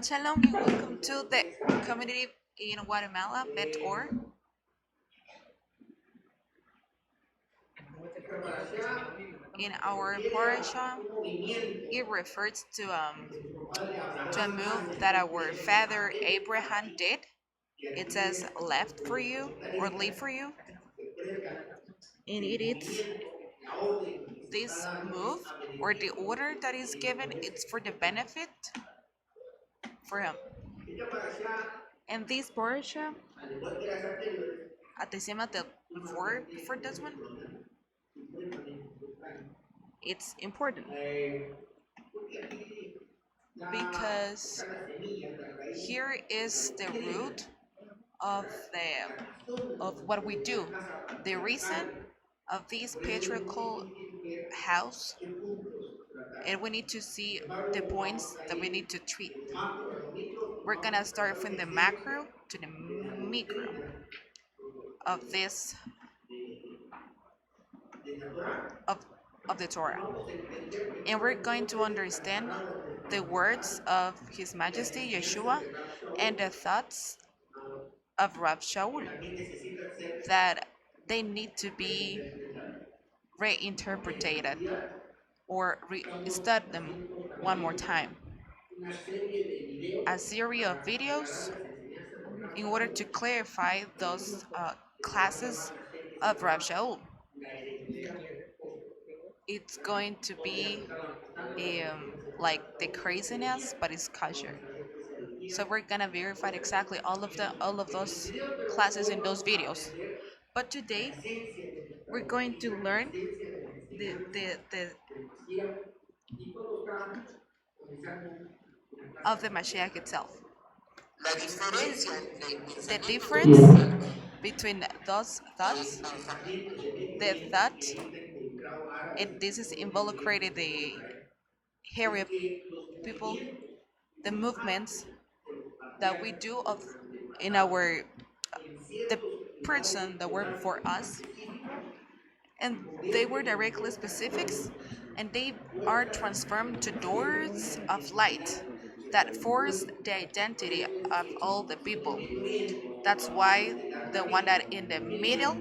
Shalom and welcome to the community in Guatemala, Bet.org. In our parasha, it refers to a move that our father Abraham did. It says left for you or leave for you, and it is this move or the order that is given. It's for the benefit for him. And this parasha, at the same at the before this one, it's important because here is the root of what we do. The reason of this patriarchal house, and we need to see the points that we need to treat. We're gonna start from the macro to the micro of this of of the Torah, and we're going to understand the words of His Majesty Yeshua and the thoughts of Rav Shaul that they need to be reinterpreted or study them one more time. A series of videos in order to clarify those classes of Rav Shaul. It's going to be like the craziness, but it's kosher. So we're gonna verify exactly all of those classes in those videos. But today we're going to learn the of the Mashiach itself. The difference between those thoughts, the thought, and this is involucrated the hairy people, the movements that we do of in our the person that were before us, and they were directly specifics, and they are transformed to doors of light that force the identity of all the people. That's why the one that in the middle,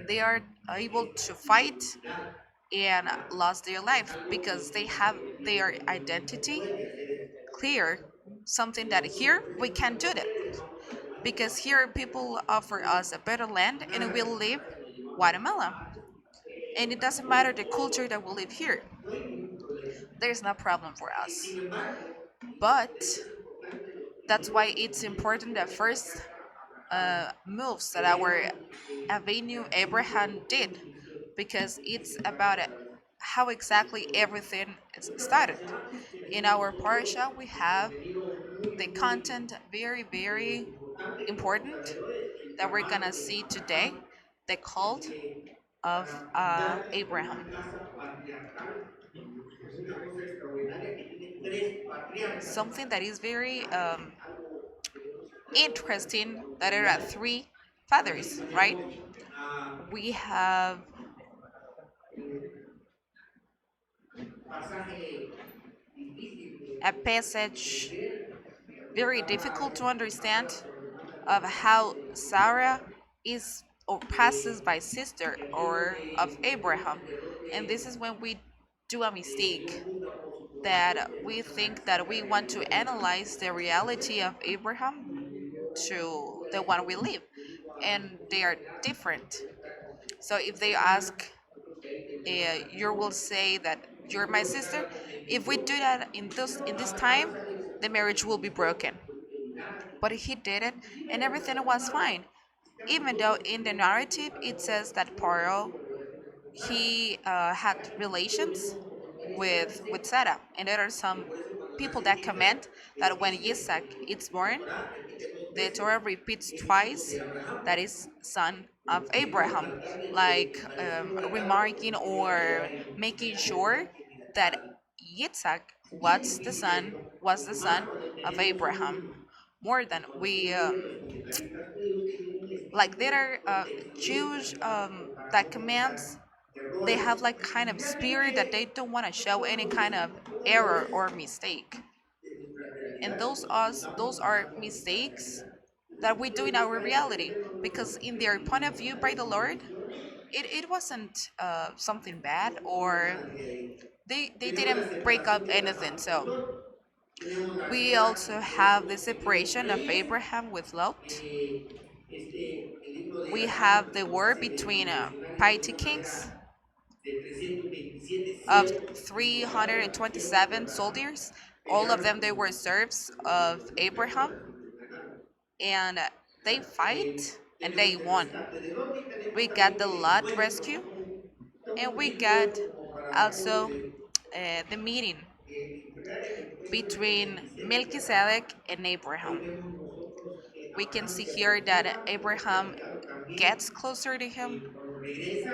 they are able to fight and lost their life because they have their identity clear. Something that here we can't do that because here people offer us a better land and we live Guatemala. And it doesn't matter the culture that we live here. There's no problem for us. But that's why it's important that first moves that our Avinu Abraham did, because it's about how exactly everything is started. In our parasha, we have the content very important that we're gonna see today, the cult of Abraham. Something that is very interesting that there are three fathers, right? We have a passage very difficult to understand of how Sarah is or passes by sister or of Abraham. And this is when we do a mistake that we think that we want to analyze the reality of Abraham to the one we live, and they are different. So if they ask, you will say that you're my sister. If we do that in this time, the marriage will be broken. But he did it, and everything was fine. Even though in the narrative it says that Paro he had relations with Sarah, and there are some people that comment that when Isaac is born, the Torah repeats twice that is son of Abraham, like remarking or making sure that Yitzhak was the son of Abraham. More than we like there are Jews that commands they have like kind of spirit that they don't want to show any kind of error or mistake. And those are mistakes that we do in our reality, because in their point of view by the Lord, it wasn't something bad, or they didn't break up anything. So we also have the separation of Abraham with Lot. We have the war between piety kings of 327 soldiers. All of them, they were serfs of Abraham, and they fight and they won. We got the Lot rescue, and we got also the meeting between Melchizedek and Abraham. We can see here that Abraham gets closer to him,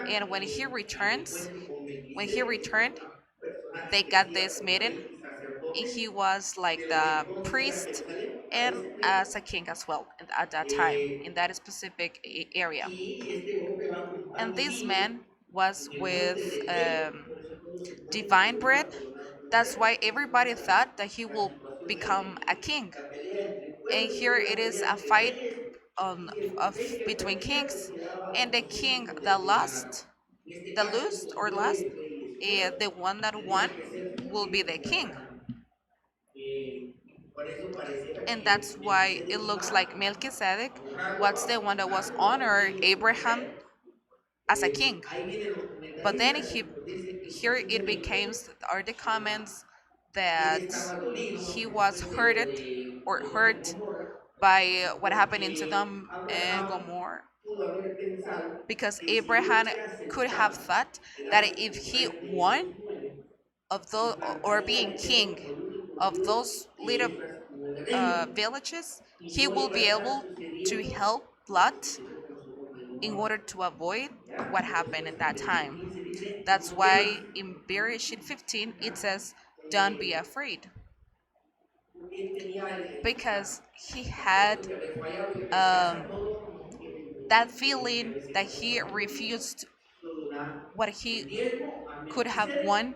and when he returned, they got this meeting, and he was like the priest and as a king as well at that time in that specific area. And this man was with divine bread. That's why everybody thought that he will become a king. And here it is a fight of between kings, and the king that lost, the lost or last, the one that won will be the king. And that's why it looks like Melchizedek was the one that was honored Abraham as a king. But then here it becomes are the comments that he was hurted or hurt by what happened in Sodom and Gomorrah, because Abraham could have thought that if he won of those, or being king of those little villages, he will be able to help Lot in order to avoid what happened at that time. That's why in Bereshit 15 it says, "Don't be afraid," because he had um, that feeling that he refused what he could have won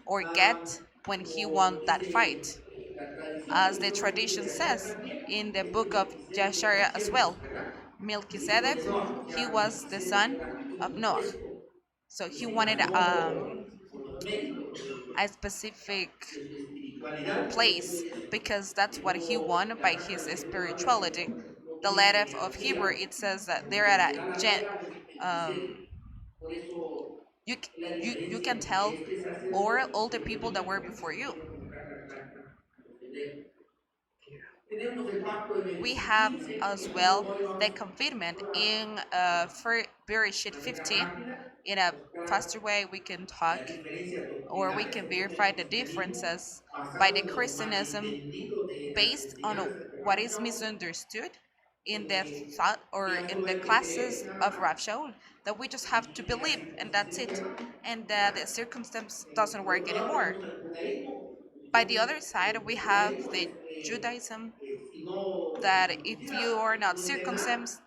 or get when he won that fight, as the tradition says in the book of Yeshaya as well. Melchizedek, he was the son of Noah, so he wanted a specific place, because that's what he won by his spirituality. The letter of Hebrew, it says that they're at a um, you, you can tell all the people that were before you. We have as well the confirmation in Bereshit 15. In a faster way, we can talk, or we can verify the differences by the Christianism based on what is misunderstood in the thought or in the classes of Rav Shaul, that we just have to believe and that's it, and that the circumstance doesn't work anymore. By the other side, we have the Judaism, that if you are not circumcised,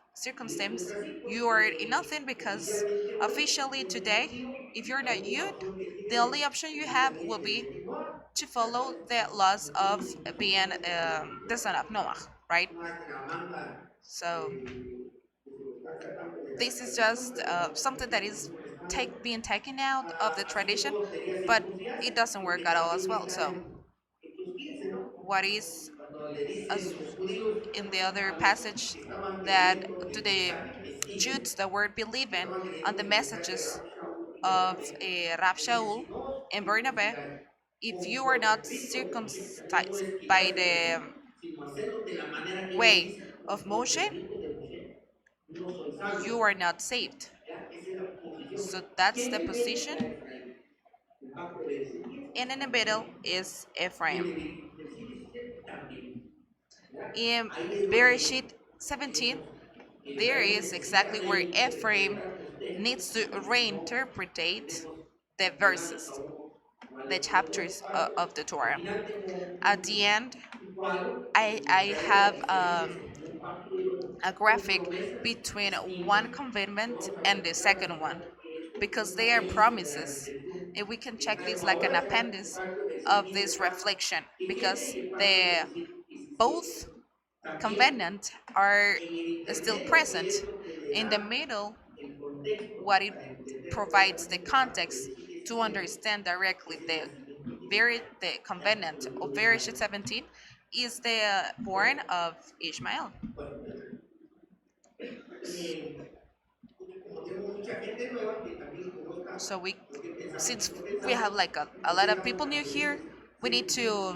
you are in nothing, because officially today, if you're not Yud, the only option you have will be to follow the laws of being the son of Noah, right? So this is just something that is being taken out of the tradition, but it doesn't work at all as well. So what is as in the other passage, that to the Jews that were believing on the messages of Rab Shaul and Barnabas, if you are not circumcised by the way of Moshe, you are not saved. So that's the position. And in the middle is Ephraim. In Bereshit 17, there is exactly where Ephraim needs to reinterpret the verses, the chapters of the Torah. At the end, I have a graphic between one commandment and the second one, because they are promises. And we can check this like an appendix of this reflection, because the both covenant are still present. In the middle, what it provides the context to understand directly the covenant of Bereshit 17 is the born of Ishmael. So we, since we have like a lot of people new here, we need to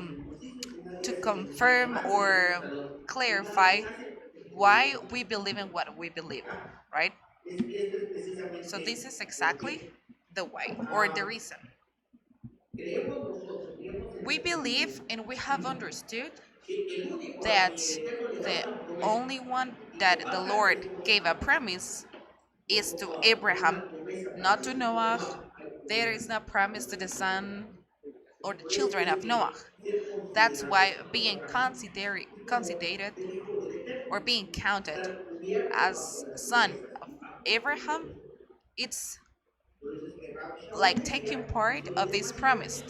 confirm or clarify why we believe in what we believe, right? So this is exactly the why or the reason. We believe and we have understood that the only one that the Lord gave a promise is to Abraham, not to Noah. There is no promise to the son or the children of Noah. That's why being considered or being counted as son of Abraham, it's like taking part of this promise.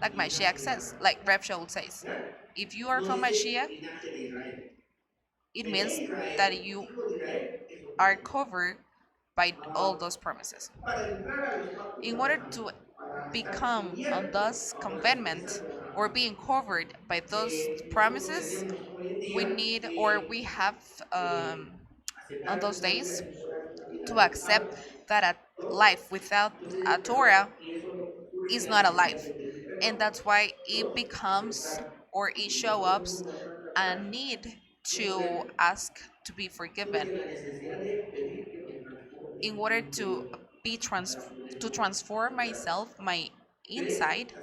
Like Mashiach says, like Reb Shaul says, if you are from Mashiach, it means that you are covered by all those promises. In order to become on those covenant or being covered by those promises, we need or we have on those days to accept that a life without a Torah is not a life, and that's why it becomes or it show up a need to ask to be forgiven in order to be to transform myself, my inside.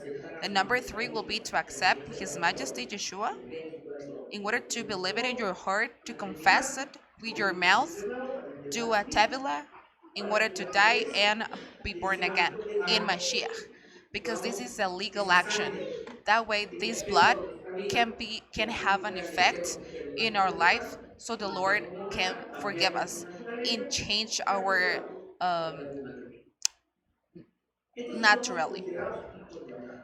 The number three will be to accept His Majesty Yeshua, in order to believe it in your heart, to confess it with your mouth, do a tevila, in order to die and be born again in Mashiach, because this is a legal action. That way, this blood can have an effect in our life, so the Lord can forgive us and change our um, naturally,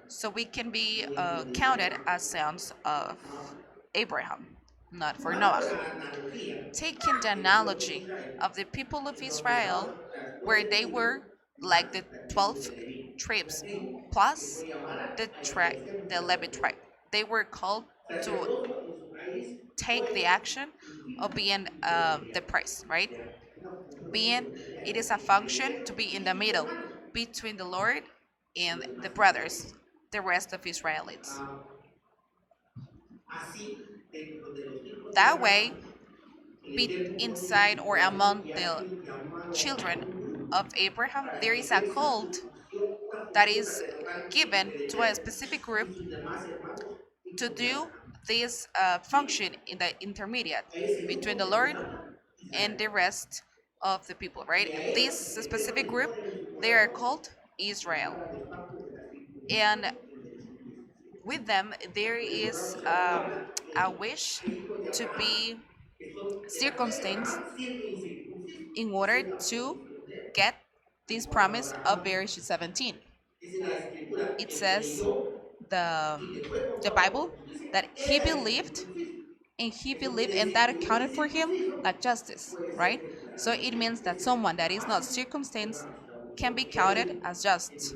so we can be counted as sons of Abraham, not for Noah. Taking the analogy of the people of Israel, where they were like the 12 tribes plus the Levi tribe, they were called to take the action of being the priest, right? Being, it is a function to be in the middle between the Lord and the brothers, the rest of Israelites. That way, be inside or among the children of Abraham, there is a cult that is given to a specific group to do this function in the intermediate between the Lord and the rest of the people, right? This specific group, they are called Israel. And with them, there is a wish to be circumstanced in order to get this promise of Bereshit 17. It says the Bible that he believed and that accounted for him like justice, right? So it means that someone that is not circumstanced can be counted as just.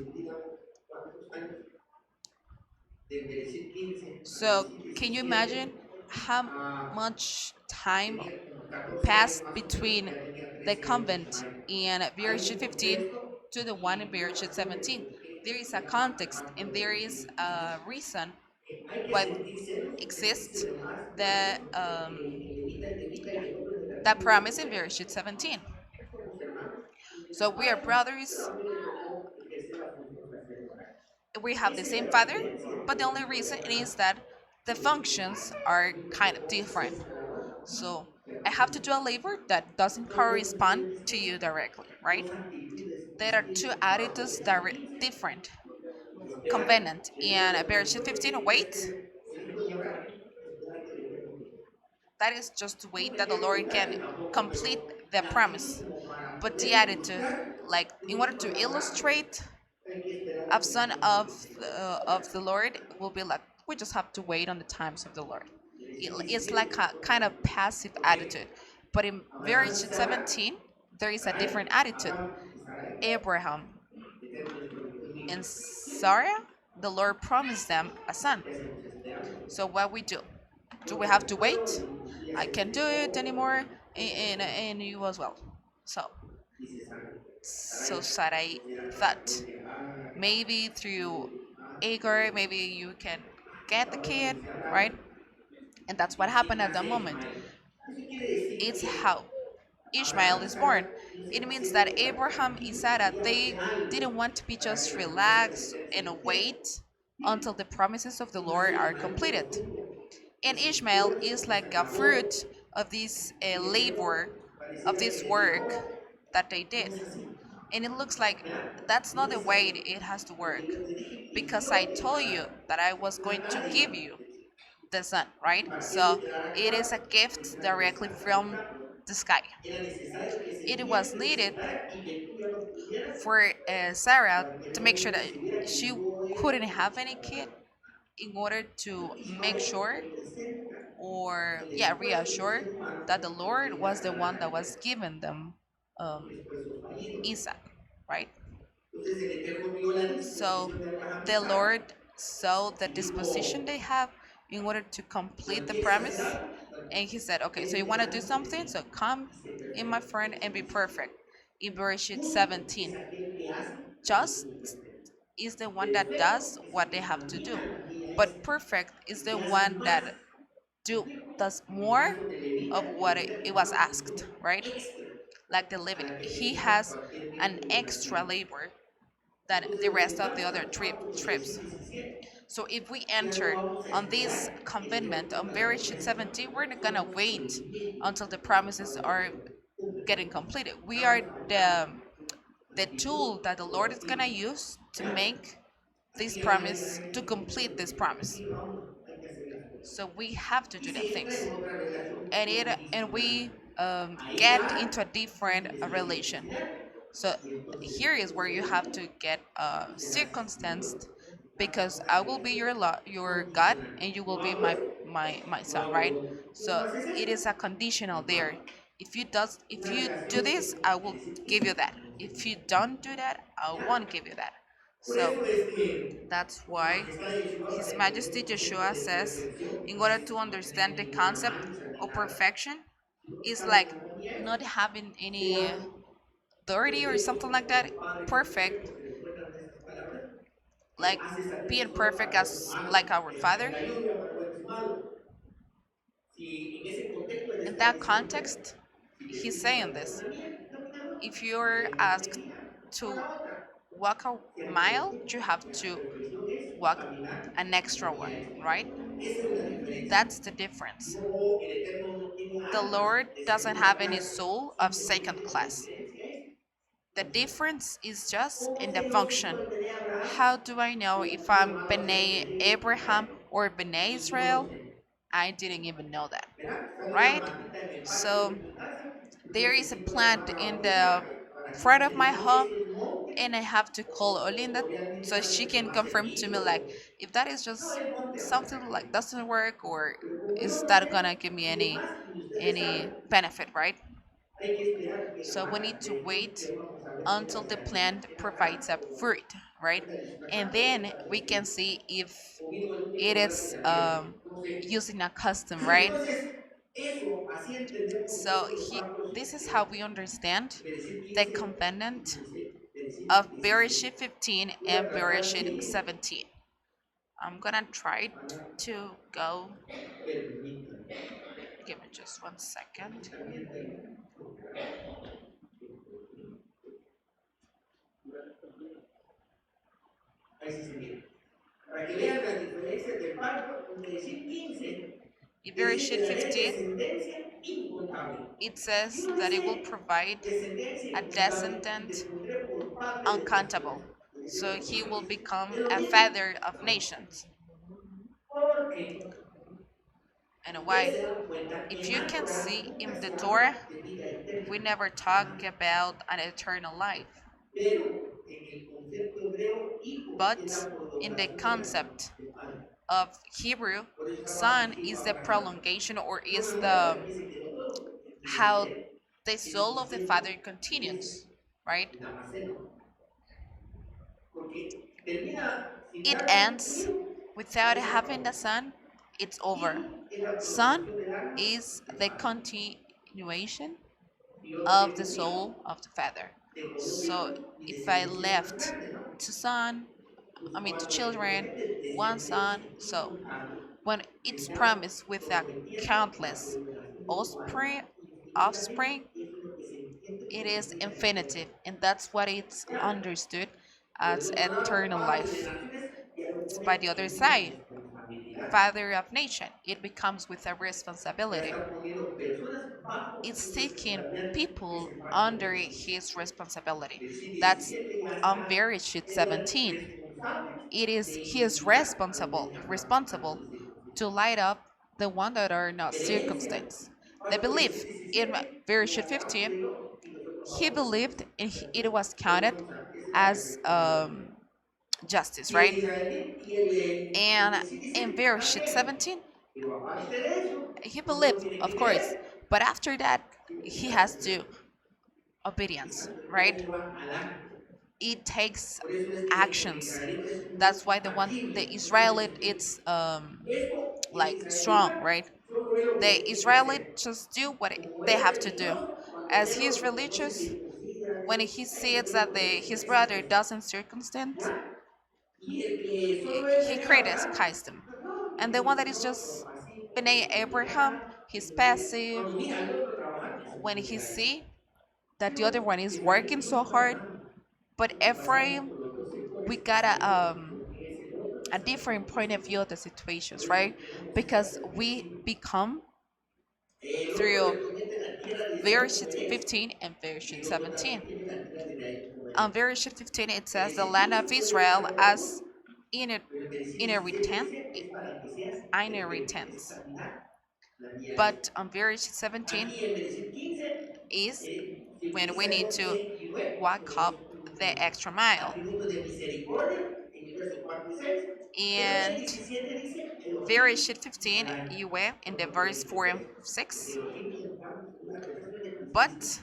So can you imagine how much time passed between the convent in Bereshit 15 to the one in Bereshit 17? There is a context and there is a reason why exists the that promise in Bereshit 17. So we are brothers. We have the same father, but the only reason is that the functions are kind of different. So I have to do a labor that doesn't correspond to you directly, right? There are two attitudes that are different. Covenant and Bereshit 15, wait. That is just to wait that the Lord can complete the promise. But the attitude, like in order to illustrate a son of the Lord will be like, we just have to wait on the times of the Lord. It's like a kind of passive attitude. But in verse 17, there is a different attitude. Abraham and Sarah, the Lord promised them a son. So what we do? Do we have to wait? I can't do it anymore, and you as well. So so Sarai thought maybe through Agar, maybe you can get the kid, right? And that's what happened at that moment. It's how Ishmael is born. It means that Abraham and Sarah, they didn't want to be just relaxed and wait until the promises of the Lord are completed. And Ishmael is like a fruit of this labor, of this work that they did. And it looks like that's not the way it has to work. Because I told you that I was going to give you the sun, right? So it is a gift directly from the sky. It was needed for Sarah to make sure that she couldn't have any kid in order to make sure or yeah reassure that the Lord was the one that was giving them um, Isaac, right? So the Lord saw the disposition they have in order to complete the promise, and He said, "Okay, so you want to do something? So come in, my friend, and be perfect." In verse 17, just is the one that does what they have to do, but perfect is the one that does more of what it was asked, right? Like the living, he has an extra labor than the rest of the other trips. So if we enter on this covenant on marriage at 17, we're not gonna wait until the promises are getting completed. We are the tool that the Lord is gonna use to make this promise, to complete this promise. So we have to do the things, and we get into a different relation. So here is where you have to get circumstanced, because I will be your God, and you will be my son, right? So it is a conditional there. If you do this, I will give you that. If you don't do that, I won't give you that. So that's why His Majesty Yeshua says, in order to understand the concept of perfection, is like not having any dirty or something like that. Perfect, like being perfect as like our Father. In that context, He's saying this. If you're asked to walk a mile, you have to walk an extra one, right? That's the difference. The Lord doesn't have any soul of second class. The difference is just in the function. How do I know if I'm B'nai Abraham or B'nai Israel? I didn't even know that, right? So there is a plant in the front of my home, and I have to call Olinda so she can confirm to me like if that is just something like doesn't work, or is that gonna give me any benefit, right? So we need to wait until the plant provides a fruit, right? And then we can see if it is using a custom, right? So this is how we understand the covenant of Bereshit 15 and Bereshit 17. I'm gonna try to go. Give me just 1 second. Para que vean las diferencias del pacto, donde decir 15 In es decir, Bereshit que daría 15, descendencia incontable. it Y says uno that it will dice provide descendencia a incontable y le descendant pondré por padre de naciones. uncountable. So he will become Es lo a mismo. father of nations. Porque And ustedes why? se dan cuenta que If en you la can Torah see nunca in the se Torah, habla de vida eterna. we never Ajá. talk about an eternal life. Pero en el concepto hebreo, hijo But in the concept of Hebrew, son is the prolongation or is the how the soul of the father continues, right? nada más él, ¿no? Porque termina sin It dar un ends giro a without esa having parte. the son, it's over. Hijo es la Son prolongación del alma is del the Padre. continuation Yo of the tengo un hijo, soul of the father. tengo dos So hijos, mi if I descendencia es más left grande, ¿no? two son, Entonces, I mean two cuando me children, promete one son, descendencia so incontable, when me it's está promised with a prometiendo la countless prolongación de su alma offspring, infinitamente. offspring, Eso es lo que se entiende it por is vida infinitive, eterna. and that's what it's ¿Ya? understood Por el as otro lado, eternal Padre de life. naciones, ya lo It's by pone the other en una side, responsabilidad. father of nation. It becomes with a Ya responsibility. está poniendo personas bajo It's su taking responsabilidad que people se parte de under naciones. his responsibility. Versículo That's 17 ya on está Bereshit el 17. responsable It is de he is iluminar a los responsible naciones to circuncidadas. light up the one that are not Creencia, circumstanced. They pasa que believe versículo in 17, y Bereshit Abraham 15. creyó y le fue He contado por believed and it justicia. was Por counted responsable. Esa es la as responsabilidad. justice, Y el right? israelí, y el And versículo in 17 Bereshit también. 17, Pero aparte de eso, he no solo believed, tiene que of course, creer, but after that, sino que he está has to cumpliendo. obedience, Está, ya right? lleva al acto. It takes Por eso es que el actions. israelita es That's muy why the tangible, muy Israelite presente. it's Esto, el like strong, israelita right? solo ve lo que The tiene que Israelite hacer. just do what Como they es have to do. religioso, cuando As ve he is los que no se religious, circuncidan, when eso, he eso sees fue that lo que his les brother hizo. doesn't circumstance, ¿Ya? Y el que solo es he Bené Abraham, criticizes them. no, And que the lo one that is ignora, lo just pacífico, que B'nai lo Abraham, tolera, que he's lo ve. passive. Cuando mira al otro trabajar, piensa que When no le he da eso. see that the other Pero one is Efraín working no so está hard, mal. but Lo que pasa es que Ephraim, con los dos we sectores got sabemos lo que es el otro y a sabemos different lo que es point of view este. of the Por situations, eso right? tenemos esa Because we perspectiva. become El otro le through promete la tierra de Israel verse como herencia. 15 and Y verse el otro también 17. tiene la tierra de Israel como On herencia. verse 15, it En says the ese land of 15 puede Israel estar los as dos. in Pero el versículo 17 inheritance, dice es para que seas perfecto, es inheritance. caminar la vía But recta. on verse 17 Aquí en versículo 15, is when we circuncisa need yo to te Yahweh, walk up the extra mile. atributo de misericordia, en el verso 4 y 6, pero en el And 17 dice verse Elohim 15, Israel. you will in ¿Por the qué pone verse el 4 and tres? Porque 6. Elohim es una repetición de But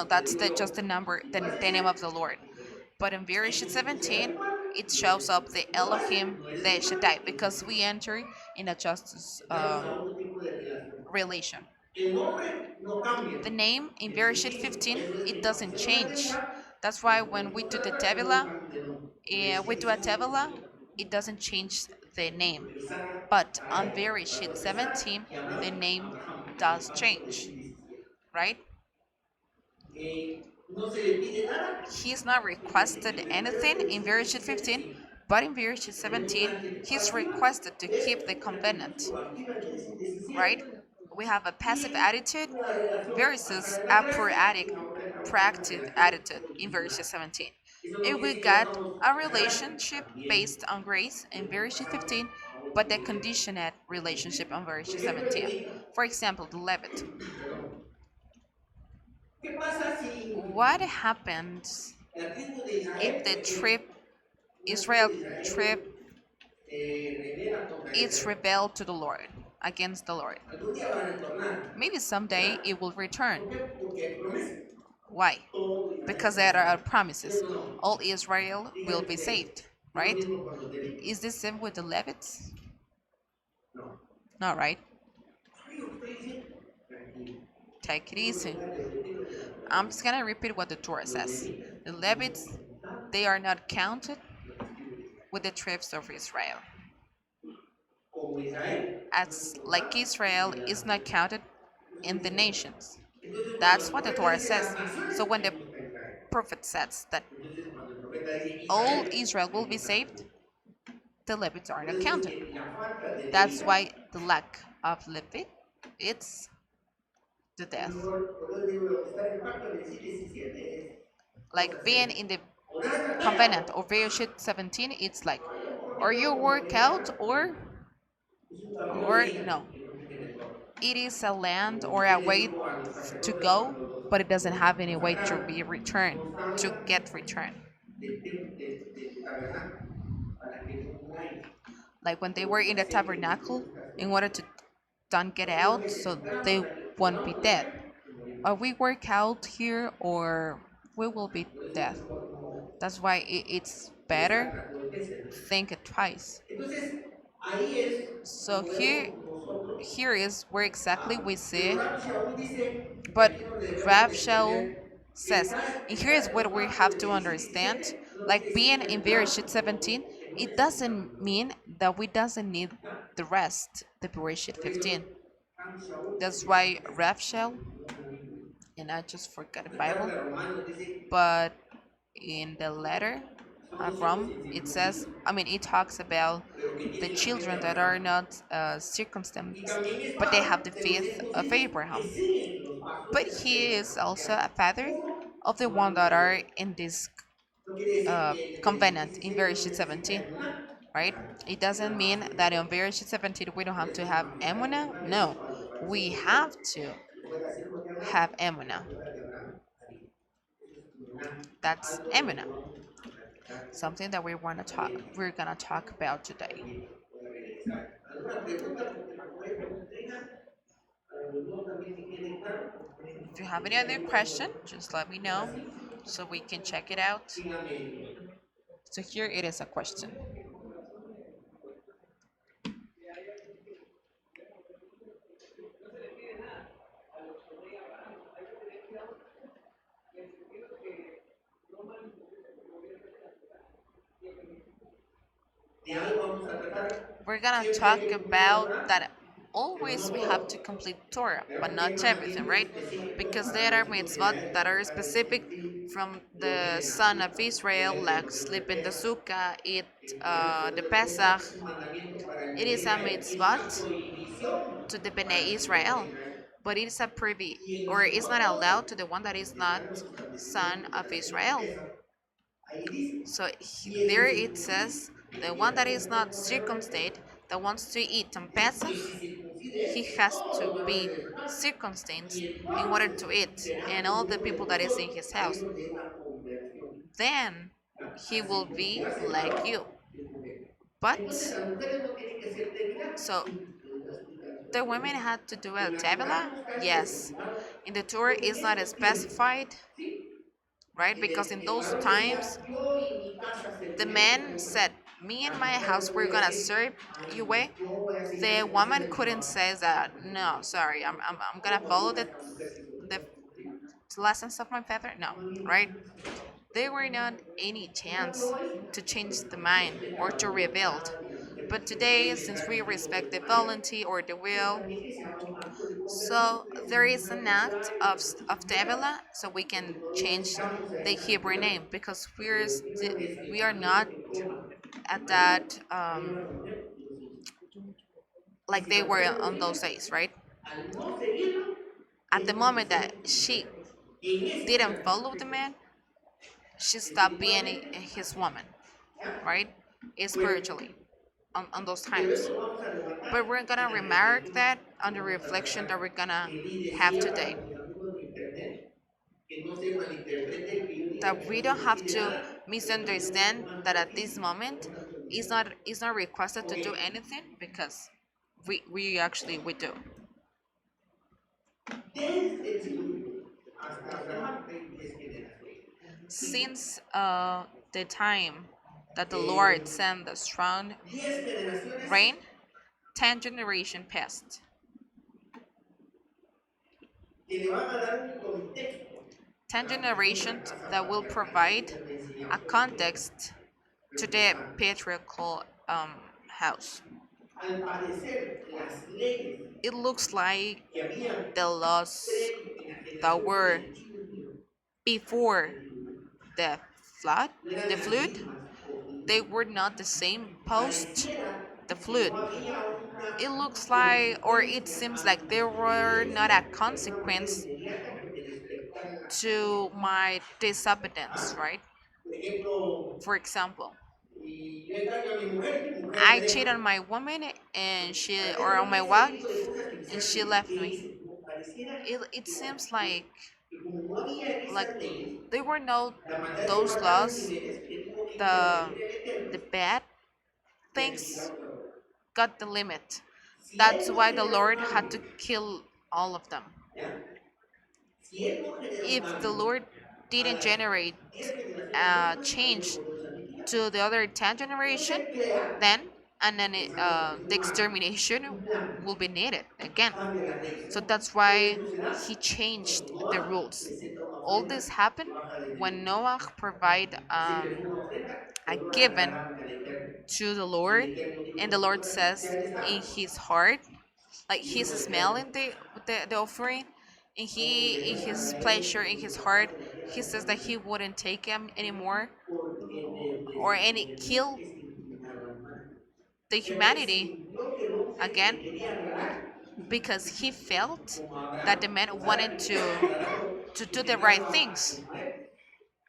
le that's digo the just yo, the number, si lo the haces name of él, the Lord. aquí estoy yo. But in Bereshit Entonces será 17, tu padre it y yo seré shows tu up hijo. the Si no lo haces, Elohim, no eres the mi padre Shaddai, y yo no because soy tu we padre. enter in a justice Entramos a otro tipo de relación. relation. El nombre no cambia. The name in El Bereshit sentido. Por 15, eso es it que cuando doesn't hacemos la change. Tevilá, That's why nos when podemos we do the contratar, pero no Tevila, cambia de nombre. En el we do a 17 Tevila, sí. it doesn't change the name. Porque Sara, But on Sarai, Bereshit pasó de Sara 17, y the Abraham, name Abraham, en el does paso por change, versículo 17. right? No se le pide nada, He's not porque el requested sentido interpreta anything el in versículo Bereshit 17 15, sí. but in Bereshit Tenemos un 17, he's antecesivo requested to keep the de una actitud covenant, proactiva en el versículo 17 right? We have a passive y attitude una relación versus basada en la a gracia y una otra basada en la proactive relación attitude in Bereshit condicional. 17. Eso no If quiere we decir que no got amamos a la gracia, relationship también, based on grace in pero Bereshit pasamos 15, a otro but the nivel. conditionate relationship on Por Bereshit ejemplo, el 17. levita. For example, the Levit. Perdón. ¿Qué pasa si What happens la tribu de if Israel, the por ejemplo, trip, una tribu Israel de Israel trip, se revela contra it's Israel? rebelled to the Lord, against the Lord? Algún día va a retornar, Maybe someday ¿verdad? it will ¿Por return. qué? Porque hay promesa. Why? Todo Israel Because será there are salvo. ¿Sí promises. o no? All Israel will Díganme be ustedes. saved, ¿Es lo right? mismo con los levitas? Is this same with the Levites? No. No, right? ¿Sabes lo que estoy diciendo? Tranquilo. Take it Solo te easy. voy a repetir lo que la Torah I'm dice. just gonna repeat what the Torah Los says. levitas The no son Levites, contados they are not counted con las tribus de Israel. with the tribes of Israel. Como Israel no es As like contada Israel entre las is not naciones. counted Eso in the dice la Torah. nations. Entonces, cuando That's el what the profeta Torah dice las says. So naciones, when ahí the no está Israel. prophet says that Entonces, cuando el profeta dice all Israel, Israel ahí will no be está saved, Jesús. the Levites are Por not eso es counted. que la falta de That's levita, why the lack of Levit, it's the y death. por eso digo, estar en el pacto del 17 es cosa Like being seria. in the O das la covenant talla, or Bereshit 17, it's like, no, yo mejor me or quedo you como work out levita. Es un camino de or ida, no. que no tiene retorno. It is a land Como or a Moisés le way dijo a los to sacerdotes go, cuando but it doesn't have any way to masacraron, be returned, no to salgan get returned. del tabernáculo. like when they were in the tabernacle, in order to don't get out, so they won't be dead. Or we work out here, or we will be dead. That's why it's better think it twice. So here is where exactly we see, but Rav Shaul says, and here is what we have to understand. Like being in Bereshit 17, it doesn't mean that we doesn't need the rest, the Bereshit 15. That's why Rav Shaul, and I just forgot the Bible, but in the letter of Rome, it says, I mean, it talks about the children that are not circumcised, but they have the faith of Abraham. But he is also a father of the one that are in this covenant in Bereshit 17, right? It doesn't mean that in Bereshit 17 we don't have to have Emunah. No, we have to have Emunah. That's Emunah, something that we're gonna talk about today. ¿Alguna pregunta? Porque por ahí pregunta, alguno también si quiere entrar, If you have any other question, just let me know así, so we can check it out. síganme. So here it is a question. De algo vamos a tratar. We're gonna Siempre hay talk que cumplir la about Torah, that pero always no we have todo. to complete Torah, ¿Verdad? but Porque hay not everything, mandamientos right? específicos Because para there los are hijos de mitzvot Israel, that are para specific cumplir from lo que the es en la son of ruta, Israel, poner like lo de sleep in the Pesaj. sukkah, eat the Entonces, Pesach. es un mandamiento para el It Bene is a Israel y es una mitzvot prohibición to the para Bnei los hijos de Israel, Israel. but it is a privy, Y en los or it's not holocaustos, allowed to the one that is que not están los establecimientos son de of la cena de Israel. Pesaj, ahí dice, So y es there de it circuncisión, says, el the que one quiera that is comer not cordero de Pesaj. circumcised, that wants to eat on Dice, Pesach, y si circuncide, he has todos to los varones be de su casa. circumcised Y in order entonces to eat, será and como all the uno de people that is in nosotros, his ahí house. donde es la conversión. Then ¿Ya? he Así will como si be va a ser like varón you. y mujer. Entonces But las mujeres no tienen que ser tevilas, so sí, les voy a explicar eso the después. women had to do En el la Torah tevila? no está Yes. especificado, In the Torah porque is es not por tiempo, specified, ¿sí? right? Because in El those varón decía, times yo y mi casa the serviremos a man Jehová. said, me and La my mujer house no we're puede gonna decir, serve ay, you no, way. yo voy a seguir The el consejo woman de mi couldn't papá. say that, no, sorry, I'm gonna ¿Cómo follow digas a la mujer que the ¿sí? lessons of my father. No, No había right? chance. There were not any Díganlo chance hoy, to change pues the no mind or respetaba la to rebuild. voluntad de la mujer, But pues que por ahí today, since detrás we del libro respect de the María, volunteer or the pues will, también que se llama un acto de conversión, so pero there en is una an act temporada of específica, Tevila, so we porque can todavía no change estamos a the esa Hebrew altura, name because porque lo primero es el we are cambio not que toma at María that al llevar a la mujer y los hijos. Y like si they la were mujer lo on those sigue, days, right? al no seguirlo, At the es porque moment se that equivocó. she Y en ese didn't momento, follow the man, she stopped being espiritualmente, his woman, ¿ya? right? Pues, Spiritually, on those pero times. eso lo vamos a levantar But we're gonna en la remark reflexión that on que the vamos a reflection that realizar. we're gonna Y have decía para today. mis amigos de internet que no se malinterprete que yo diga That que we no se don't have decide to nada, pero que haya misunderstand un that acto at this físico, moment un acto is literal. not requested to Ok, do anything because we actually we do. desde el diluvio hasta Abraham hay 10 generaciones. Y Since the time that the Lord eh, sent the strong 10 generaciones rain, 10 generation passed. que le van a dar un contexto a 10 la primera generations casa that will patriarcal que provide les a enseñamos en el context to the reposar. patriarchal house. Al parecer, las leyes It looks like que habían the laws previo en la that generación were del diluvio, before del diluvio the flood, no eran the las flood, mismas post they diluvio. were not the same post Pareciera the que flood. no había una It looks like, or it consecuencia seems a mi like there were not desobediencia a de una manera consequence inmediata que me despertara la to conciencia. my disobedience, ¿Ah? right? Por ejemplo, For example, y yo engaño a mi mujer y mi mujer I me cheat on deja. my woman and Para she, hacer or on my ese tipo de wife, cosas que and quisiera she que left me. hice, como pareciera It que, seems que como no había like esas leyes, there were no la maldad estaba those a tal laws, niveles que tuvo que the intervenir el Eterno the bad y aniquilar things otra vez. got the limit. Si él That's no why the genera Lord had to cambio, kill all of them. ¿ya? Si él no genera un If the cambio Lord a didn't las generate 10 generaciones a después, a ellos change no los aniquila. to the other 10 generation, Entonces crea, then pensando como the ser humano, extermination un plan, will be needed again. cambia las leyes. So that's ¿Qué why sucederá? he changed Cuando the Noah rules. presenta una All ofrenda this happened que baja desde el when infierno. Noah provided Dice que fue una ofrenda a con una given parábola al Eterno. to the Y el Lord, Eterno dijo and en the su Lord corazón, says ya in está. his heart, like Y he's dijo el Eterno, smelling the offering, and he aunque in his deshaga él pleasure, in con his la heart, faz de la tierra he los says that he hombres, wouldn't take him anymore porque or desde any el kill extinguirá la humanidad. the Él humanity sintió que el hombre again le quería agradar, because he felt como a that Abraham the man o Sara wanted le quería agradar to lo do que the Dios right estaba things, haciendo a él.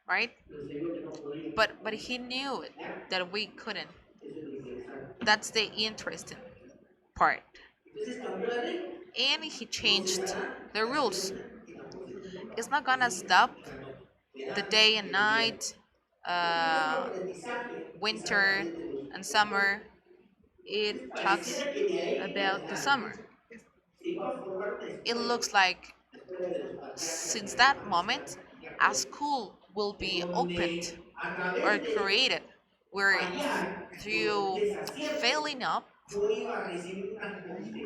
right? Pero se vio que no podía. But he knew ¿Ya? that we couldn't. Eso es lo interesante. That's the interesting part. Entonces cambió la ley. And he No changed cesará the hasta el rules. día que la fuerza de Jehová. It's not gonna Así stop explicando the verano day y and el invierno. night, Y otro uh, aprendizaje es a winter través de los and opuestos. summer. It Entonces talks pareciera que de ahí en about the adelante summer. se iba a formar una It escuela, looks like la escuela de los patriarcas de since la that época moment, mesiánica de a Jacob, school will en be opened donde a or través de created where fallar o los through desaciertos failing up, yo iba a recibir una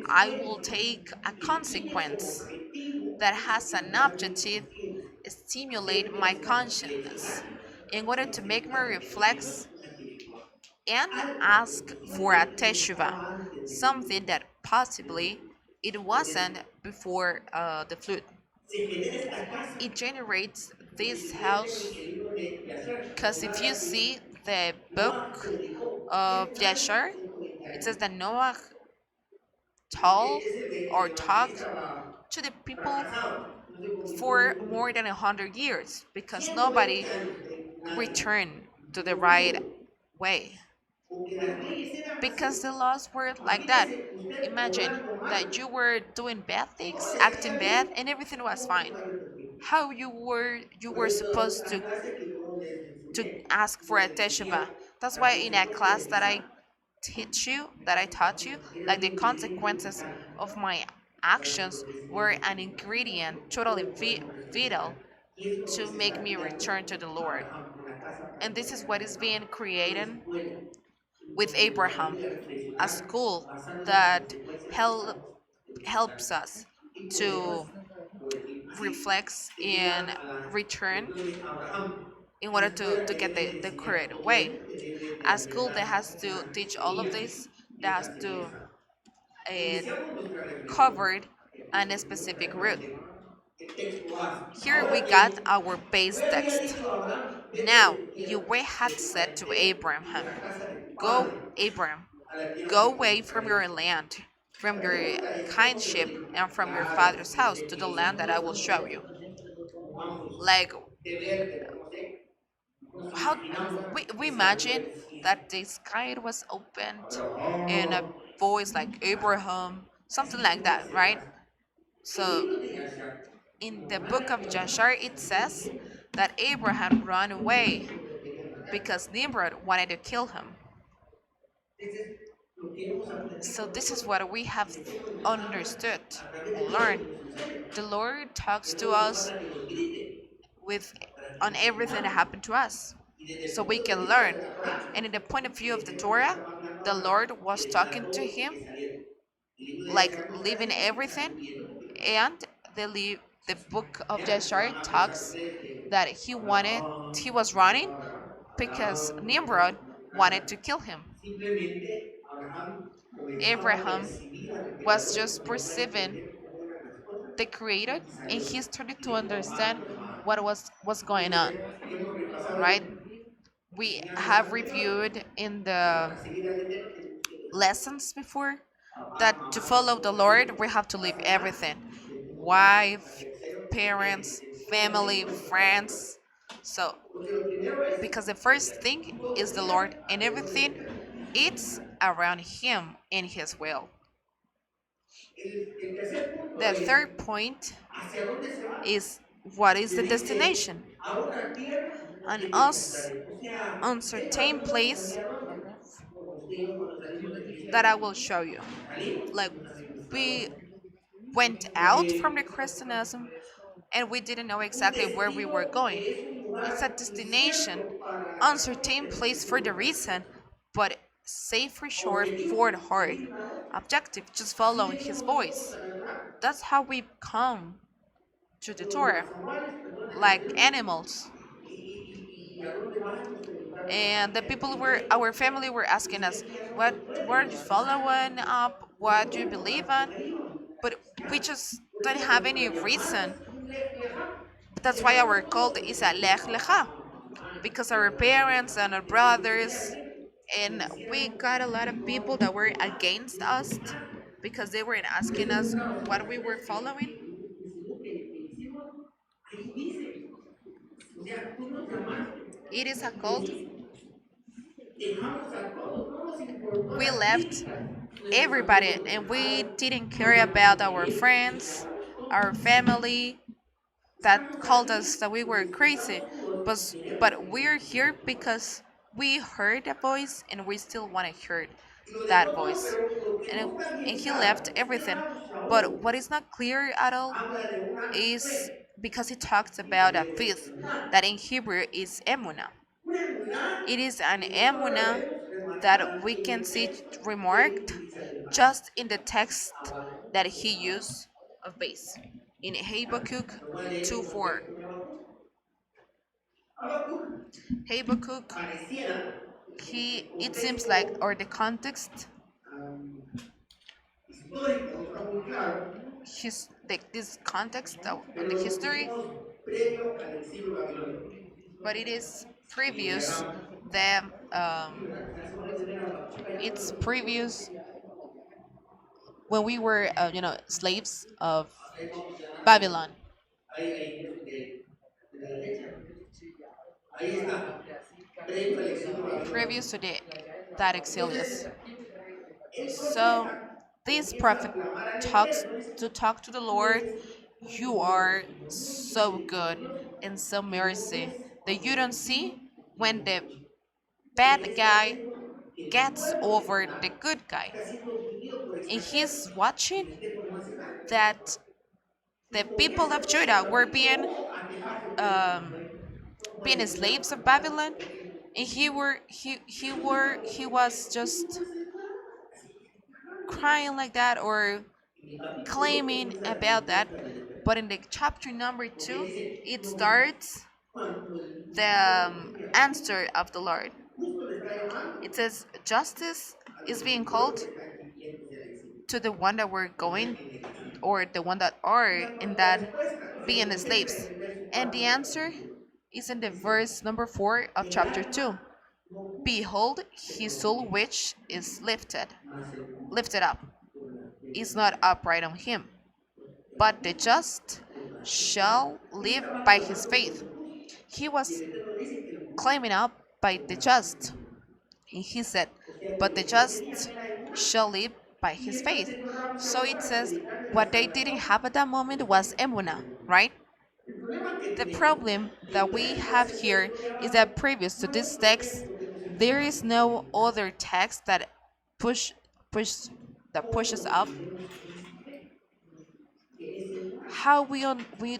I will consecuencia take a que tiene como consequence objetivo that has an estimular mi objective conciencia, stimulate hacerme my consciousness reflexionar in order y to make me hacerme arrepentirme reflect ante Jehová. and Algo que ask for a posiblemente no teshuva, estaba antes something that possibly del it wasn't diluvio. before the flood. Se genera esta casa, It generates porque si this ustedes ven house el libro de Yasher, because if Noah you see dice, the Noah book predicó of 100 años, Yashar, 120 it años. says that Noah told El or evangelista talked to the people fracasado, no sé cómo, cómo for le digo, more than 100 years because 120 nobody años nadie returned to the lo right oyó, way porque las leyes eran because así. the laws were like that. Imagínese usted Imagine obrando mal, that you were doing bad ¿cómo things, se acting hacía bad, bien? and everything was ¿Cómo se fine. iba a arrepentir? How you were Por eso hay supposed una clase que yo les to enseñé, ask for a les teshuva. enseñé That's las why in a consecuencias class de that I Isaac. teach you, that I taught you, Era like un the ingrediente consequences vital of my para actions nuestro were crecimiento an espiritual. ingredient totally ¿Cómo podemos vital experimentar? Y eso es lo que to se make está me creando return to the con Lord. Abraham, con la casa And this is patriarcal what de is Abraham. being Una created escuela with donde nos Abraham, ayude a a reflexionar school basándonos en las that consecuencias que help, estamos helps experimentando. us Y to podemos corregir. Así reflect se and llega a la return cuestión de Abraham in en la order escuela to que get debe de the enseñar. correct way. Obviamente debe de A school that albergar has to una teach all of semilla this, y that esta has to semilla es Abraham. uh, Iniciamos nuestra reflexión cover aquí a con nuestra specific route. imagen, el texto base. Here we Ahora got bien, our base Yahweh había text. dicho a Abraham, vete de Now, tu tierra, Yahweh de had tu said to parentela y de Abraham, la casa de tu go, padre, Abram, a la tierra go que te away from your mostraré. land, from your Sabemos la historia, cómo se lo kindship, dijo. and from your Claro, father's yo house sé to que the hizo land that todo I eso, will no show lo you. tomamos Like, de vértebra, no sé, nos how imaginamos we esa imagine nube sí. that the sky was opened and a Abraham, voice like Abraham, something así like como that, ese right? caso. El So libro de Yashar, in the como book narra of que Jashar, Abraham it huyó de says Egipto, that Abraham ran porque away Egipto lo quería matar. because Nimrod wanted to kill him. Entonces, lo que hemos aprendido So this is nosotros, what we have el Eterno nos habla understood a través de and todo lo learned. que nos sucede. The Lord talks El to Eterno nos us habla que nos grite with para que on nos everything that detengamos. happened to us, Y desde el so we punto de can vista learn. de la Torah, And in the point of view el of the Eterno le Torah, estaba hablando a the Abraham Lord que was talking to desató him, que salieron. El libro de like Yashar nos está leaving diciendo que está everything, huyendo porque no puede. and the book of Ya, no Jashar van a pensar talks ustedes que that he was running because Abraham no estaba Nimrod haciendo wanted nada. to kill him. Simplemente Abraham comenzaba a Abraham percibir al was Creador, just comenzó a perceiving entender cómo eran las cosas the Creator, y and salió. he started Y to dijo, papá, understand mi hermano. what was going on. Entonces, hemos Right? repasado We enseñanzas have anteriores reviewed in que the para seguir al Eterno tenemos que dejar todo. lessons before Papá, that to mamá, follow the esposa, Lord, we hijos, have to leave casará, everything: desnudará, a wife, terceros, parents, desnuda el family, hijo y casará el pueblo. friends. So, Porque lo primero es because the el first Eterno. thing Y todo is the gira Lord, and alrededor del everything Eterno. it's around Him and His will. El tercer punto The es third point hacia dónde se va. is what is Le the dice destination? a una tierra An que te us mostraré. O sea, él uncertain partió place hacia dónde. Como usted y yo cuando salimos de aquí that I will show you. Like, fuimos a we degustador. went out from the Christianism and we didn't know Un exactly where we were destino going. que es un It's a lugar destination, incierto para la persona uncertain que place for the desea reason, but safe for sure objetivo, for the heart. seguir una voz. Objective, just Así following es his como nosotros voice. agarramos That's how we come to the los Torah, guasaguales, perdona el like término, animals. y a dónde van, nos preguntaron a And the people mis were, nietos, our family were y asking us, decían que ya no se what puede are you caminar following up? una What do you ruta believe para in? poder ir. But we ¿Ya? just Por don't eso have any nuestra llamada reason. es un lej leja, y That's why our dejamos cult todo, is nuestro a Lej Lecha, papá, mamá, because nuestros our hermanos, parents and our brothers, definitivamente nos and we hicieron got a lot of people that were tomar against ese us lugar. because they were Por asking eso us una de las what we were oraciones following. que hicimos, que hicimos, ahí dice, o sea, tú nos llamaste It is a y cult. decís, dejamos a todos, no nos importó We las left críticas, nuestros everybody amigos los and we dejaron, didn't nos care about our abandonó y friends, agarramos todo our family that estamos called us aquí that we were porque crazy. estamos puros y queremos But seguir we're aquí. here because we heard a voice and we still want to hear Y lo that dejó todo, voice. pero lo que And, no está bien and he claro left es que everything. Rab But Shaul what is not clear at all habla de una is fe, because he talks que en about a hebreo es faith emuná. that in Hebrew is emuna. Una emuná It is an que nosotros la emuna vemos that remarcada we en can el see texto que él remarked utiliza del base. just in the text Habacuc, that he used of base. In Habakkuk vamos a leer el 2:4. contexto de Habacuc. Habacuc Habakkuk, pareciera, he el it seems like, contexto or the context, um, histórico no está muy claro, this context pero in the lo history, pusimos previo al exilio babilónico. but it is Y le previous erramos. the Sí, ¿verdad? O sea, se puede tener Habacuc allá donde it's los nosotros, previous when we were slaves of ahí vamos llegando, Babylon, ahí eso de la derecha, ahí está, previo al exilio babilónico. previous to that exilius. Entonces, él So profeta this comienza prophet a clamar al talks Eterno, dice, to talk to the tú Lord. eres You are infinito so good misericordioso and so y no mercy ves that cuando you el don't see impío tiene when the derecho. Él bad está guy viendo que tu gets pueblo over the good guy. está siendo oprimido por And he's extranjeros y watching el Eterno no hace nada. that Y the people comienza of entonces Judah were David a quejarse con el Eterno. um, Bueno, being yo voy a slaves of matar, Babylon, and he was just crying like that or en el capítulo 2 claiming comienza la about that. respuesta del Eterno. But in the chapter number Porque él 2, dice, it no, starts cuando el the impío clamé a ti, answer of the Lord. justo le está llamando It says justice a is los del being pueblo called que está aquí yéndose al exilio, to the one that were que están going en el exilio. or the one that are in La that respuesta se being contesta en slaves. el verso And 4 the del answer capítulo. is in the Dice, verse number 4 of el chapter 2. alma no pudo Behold, se his soul contiene, which is lifted, mas el justo lifted up, por la fe is vivirá. not upright on him, El but the justo just por la fe vivirá. shall Él live estaba by his clamando por faith. el justo. He Y was el Eterno dice que el justo climbing up by por the la fe just. vivirá. And he said, O sea que but the lo que no tenían just era emuná. shall live by Y his está faith. haciendo Rab So Shaul it para says predicarle la what they didn't salvación have at that por moment fe was a los emuna, emuná. right? El problema que The tenemos problem that we detrás de have ese here texto de is Habacuc that previous to no es this otro text, texto que nos there empuja is hacia la no emuná. other text that push that ¿Cómo pushes up entendemos esta fe? Que es emuná. how we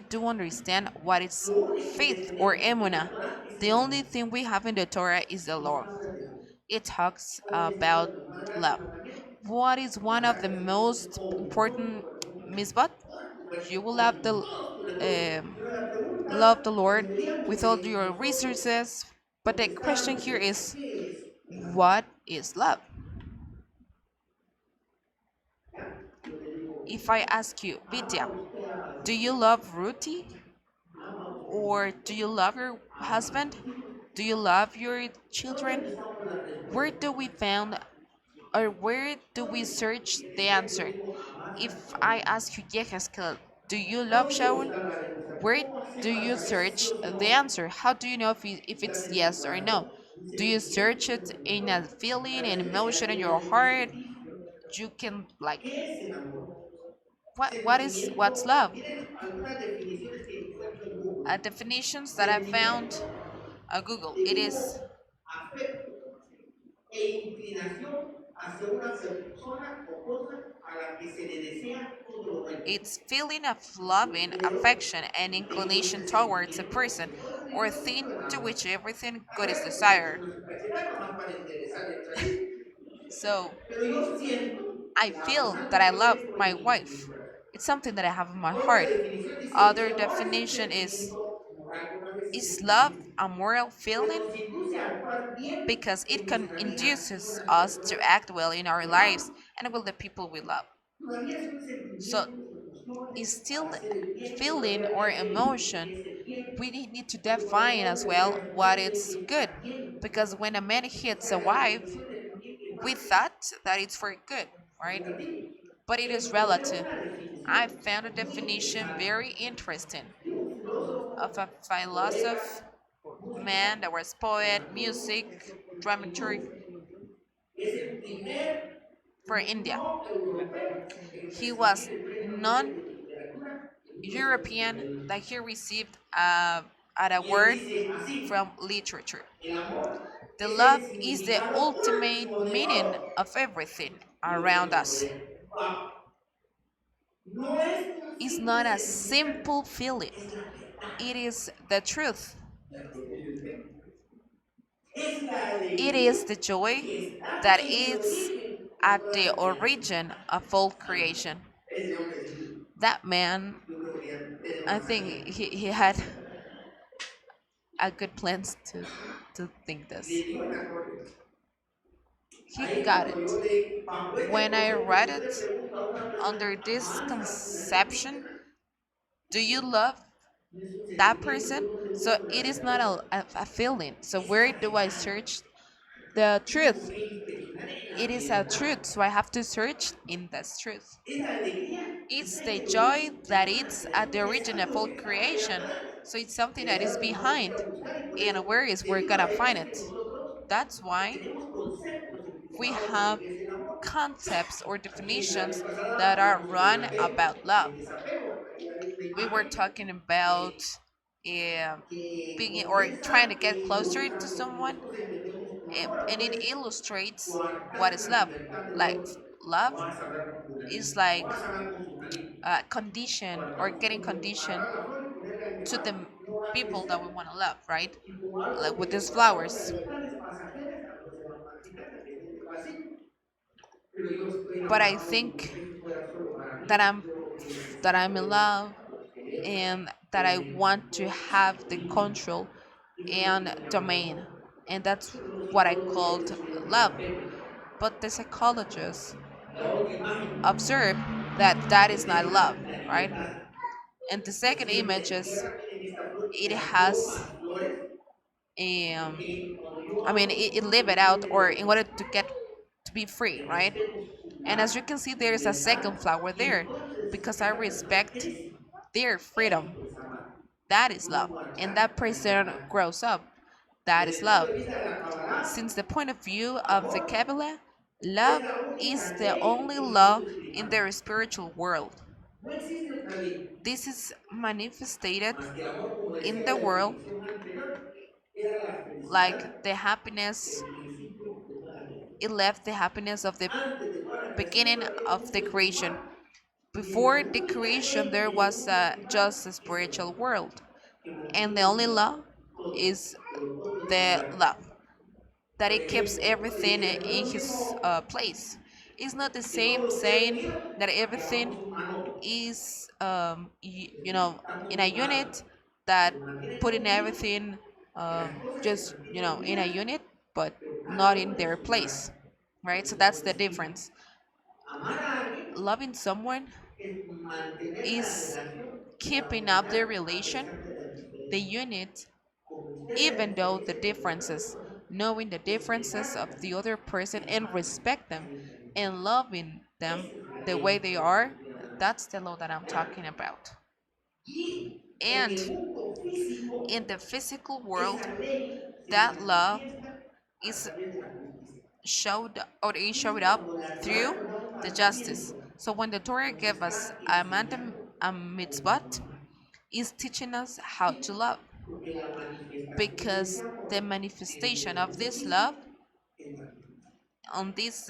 do understand what is Lo único que faith or tenemos en la emuna. Torah es The el only amor. thing we have in the Torah is the Nos law. habla del amor. It talks ¿Cuál es uno about de los más grandes love. mandamientos? What is one of the Amarás al Señor most con todo tu important corazón, misbot? con toda tu fuerza, You will con love the todos tus recursos. um, Pero la love the pregunta que Lord deberíamos with all de your nosotros resources. But the question contestarnos here es, is, ¿qué es el amor? what is love? ¿Ya? Yo le digo, If I ask you, ¿ama Vidya, usted a do sus you hijos? love Ruti? ¿Ama usted a Or sus do hijos? you love your ¿Ama a husband? sus hijos? Do you love your ¿Dónde children? buscamos la Where respuesta? do we find or where do we ¿Dónde? search En the ese texto answer? digo, ¿amas a If I Shaul? ask you, Yehezkel, do you love ¿Dónde Shaul? buscamos la respuesta? Where ¿Cómo hacer do para you saber si sí search o si the no answer? How do you know if está it's en nuestro yes or no? corazón? Dice Do you el search Espíritu it del in a Señor. feeling, A an través de emotion la in vida your de heart? Jesucristo. You can like ¿Qué es el amor? what is what's Sentimiento. love? Miren algunas definiciones que encuentro en Google. Definitions that I found Sentimiento at Google. de It is mismo afecto e inclinación hacia una persona o cosa a la que se le desea todo lo bueno. It's feeling of loving Pero affection and tenemos inclination el towards a sentimiento person de que todos or tenemos thing gusto en to amar. which everything A good is veces me echo desired. unas cachetadas nomás para enderezar el trasero. So Pero yo siento I la feel that amante I que love tengo my en mi wife. corazón. It's something that I have in my Otra heart. definición dice, Other el amor es un definition sentimiento moral. Bueno, a veces is es love civil, a moral pues feeling nos induce a actuar bien because it en can nuestra vida y con induces las us to personas act well in our que lives amamos. and with the people we love. Todavía son So sentimientos, emociones it's still para hacer el bien que feeling todavía or hay que definir emotion. qué es el bien. We need to Porque cuando un define as hombre le well pega a su what mujer cree it's que es good. para bien. Because when a man O hits sea, a la wife, definición de también que we más thought that it's for good, right? relativo. But it is Encontré relative. una I definición found a muy definition interesante very interesting de un filósofo, of a poeta, philosopher, músico man that was poet, dramaturgo music, dramaturg hindú. Es el primer for India. no europeo en He recibir was el premio Nobel de non Literatura en European 1991. that he received at a Y él word dice así, from literature. el amor The es el love is the significado ultimate último de meaning todo of everything lo que around nos us. rodea. Wow. No es un It's simple not a sentimiento, simple feeling, es la verdad. it is the truth. La que vive dentro. Es la It alegría is the joy que está that en el is origen de at toda the la creación. origin of all creation. Ese hombre sí, That man, yo creo que ya tiene I más think salida. he had a good plans to think Le this. dio en la torre. He Ahí got cuando yo it. leí, bajo este When I concepto, read si usted it pregunta a una persona, under this ¿amas a la gente conception, cercana? do you love No es un that sentimiento, person? no se So busca por it is not admiración, a feeling. So es where la do I verdad. search the Tengo truth? que impregnar en la It is a verdad. truth, so I have to search in this truth. Es la alegría que It's está en the el joy origen de that toda la it's at the creación. Es origin of algo all que está allá creation. atrás, So it's something pero that es is algo que tenemos que ir behind. a buscar y por And eso, where is we're debido a gonna eso, find es que it. nosotros That's why tenemos conceptos we equivocados de lo have que es el amor. concepts or Aquí en clase definitions pasada that are hablamos del run apego about y love. el desapego. Ahí hay una We were imagen talking about que, uh, que being or trying comienza to get e closer ilustra to lo que someone, nosotros entendemos como amor. and Amor it es illustrates what coartar is la love. libertad del Like otro. love No vas a hablar con fulanito, is no like vas a hablar con sutanito. condition or Coartamos getting como conditioned agarrar la flor y ponerla en el to the vaso. No va a people that we crecer. want to love, right? Y como algo Like with que these coartamos la flowers. libertad es pasajera, algo se va a marchitar, dependiendo del vasito. Pero yo estoy But I enamorado como think si esto fuera solo para that mí. I'm Yo lo que that necesito I'm in es love a los que me entran, and that pero I me want to have the consumen. control Eso es lo que and se llama el domain. amor. And that's Pero los what I psicólogos le called describen el love. apego. But the psychologists La otra imagen observe that that is not love, representa la right? libertad. And the Por second ejemplo, image en mi is tierra tienen esta flor it que atrapa has a sus flores, um porque cuando yo I mean abro mi it flor live me it out tiene or de in order to get to be free, que right? respeto su And as vida, you can see su there's a second libertad, flower y there entonces because I esa persona respect crece. their freedom. Eso es amar, That is no love. And coartar that la person libertad. grows up. That Desde is el punto love. de vista de la Kabbalah, Since the point of view of the amor Kabbalah, es love la is única the ley only en el law mundo in espiritual. their spiritual world. No existe otra ley, This is manifested más que el amor, como in decía the la world definición anterior, era la like felicidad the happiness, del principio de toda la creación. it left the happiness of the Antes de toda la creación beginning no había un of the mundo creation. espiritual. Y Before la the única creation, ley there en el was mundo espiritual just a es el spiritual amor, world. que And the mantiene only unido law todo, is pero todo en su the lugar. love, that Por it keeps ejemplo, uno everything diría, no es in lo his mismo place. It's not the que todo same esté saying unido that a que everything hagamos un manojo. is, Estamos in a separados. unit, that Se mantiene todo putting unido everything y las cosas se just, mantienen in a unidas, unit, but pero cada not in uno en their su lugar, place, right? So donde that's the corresponde. difference. Amar a alguien Loving someone es mantener la is relación y keeping up the armonizar a relation, pesar de las the diferencias. unit, Como usted vea even though the diferencias con la otra differences, persona, knowing the differences of respetarlas the other person en and paz, respect them tranquilamente. and loving them Esa es la the way ley they de la que are, estoy hablando. that's the law that I'm ¿Ya? talking about. Y en And el mundo físico, in the physical world, esa ley se that law manifiesta a is través de la justicia. it showed Entonces, up cuando la Torah through nos da un the justice. mandamiento, So when the Torah nos gave us está a enseñando a cómo mitzvot, amar. is teaching us how to love Porque la manifestación de ese because the amor en el manifestation mundo of this love físico es la justicia. on this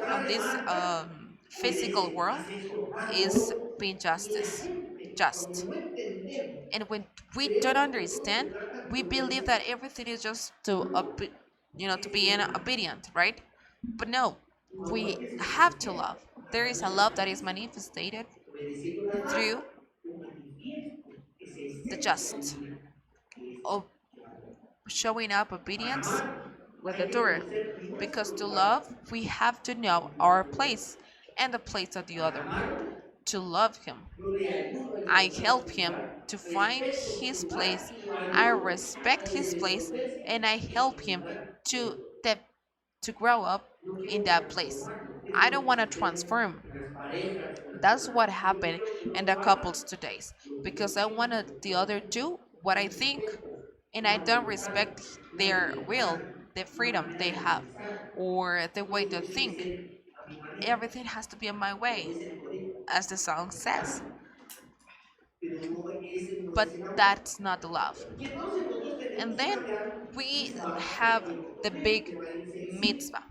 on this physical world is Francisco, being la justice, gente, cuando just. no entendemos, And when we don't creemos que todo understand, se trata, we como le believe dice, that everything is just to no, to es be el amar. obedient, right? But no, Un we amor que se have to manifiesta love. a There is a través de love la that is justicia. manifested Obedeciendo las normas, through un manifiesto esa the esencia just, divina que es of el amor. showing up Para obedience amar with hay the que Torah. conocer nuestro Because to lugar love, we have to know en our Dios. place and the place of the Para other. amarlo, To love Him, yo le ayudo a I encontrar help su him lugar, to find respeto su his lugar place. y lo I ayudo a respect que his se place, procese and I en help el him lugar de to otro. to grow up No in quiero that place. transformarlo. I Eso es don't lo que want to sucede transform. en las parejas, en las That's cosas. what Yo happened quiero que el in otro the haga couples today. lo que yo Because I quiero, wanted lo que the yo other do what I think, respeto, and I una don't voluntad, respect una their will, libertad, the una freedom manera they de have, pensar. or the way Todo to tiene que think. ser a mi manera, Everything has to be on my como way, dice el código. as the song says. Pero no, ese no But es el amor. that's not the love. Y entonces nosotros And tenemos then una gran we mitzvah have en the Deuteronomio big que va a irse diciendo, mitzvah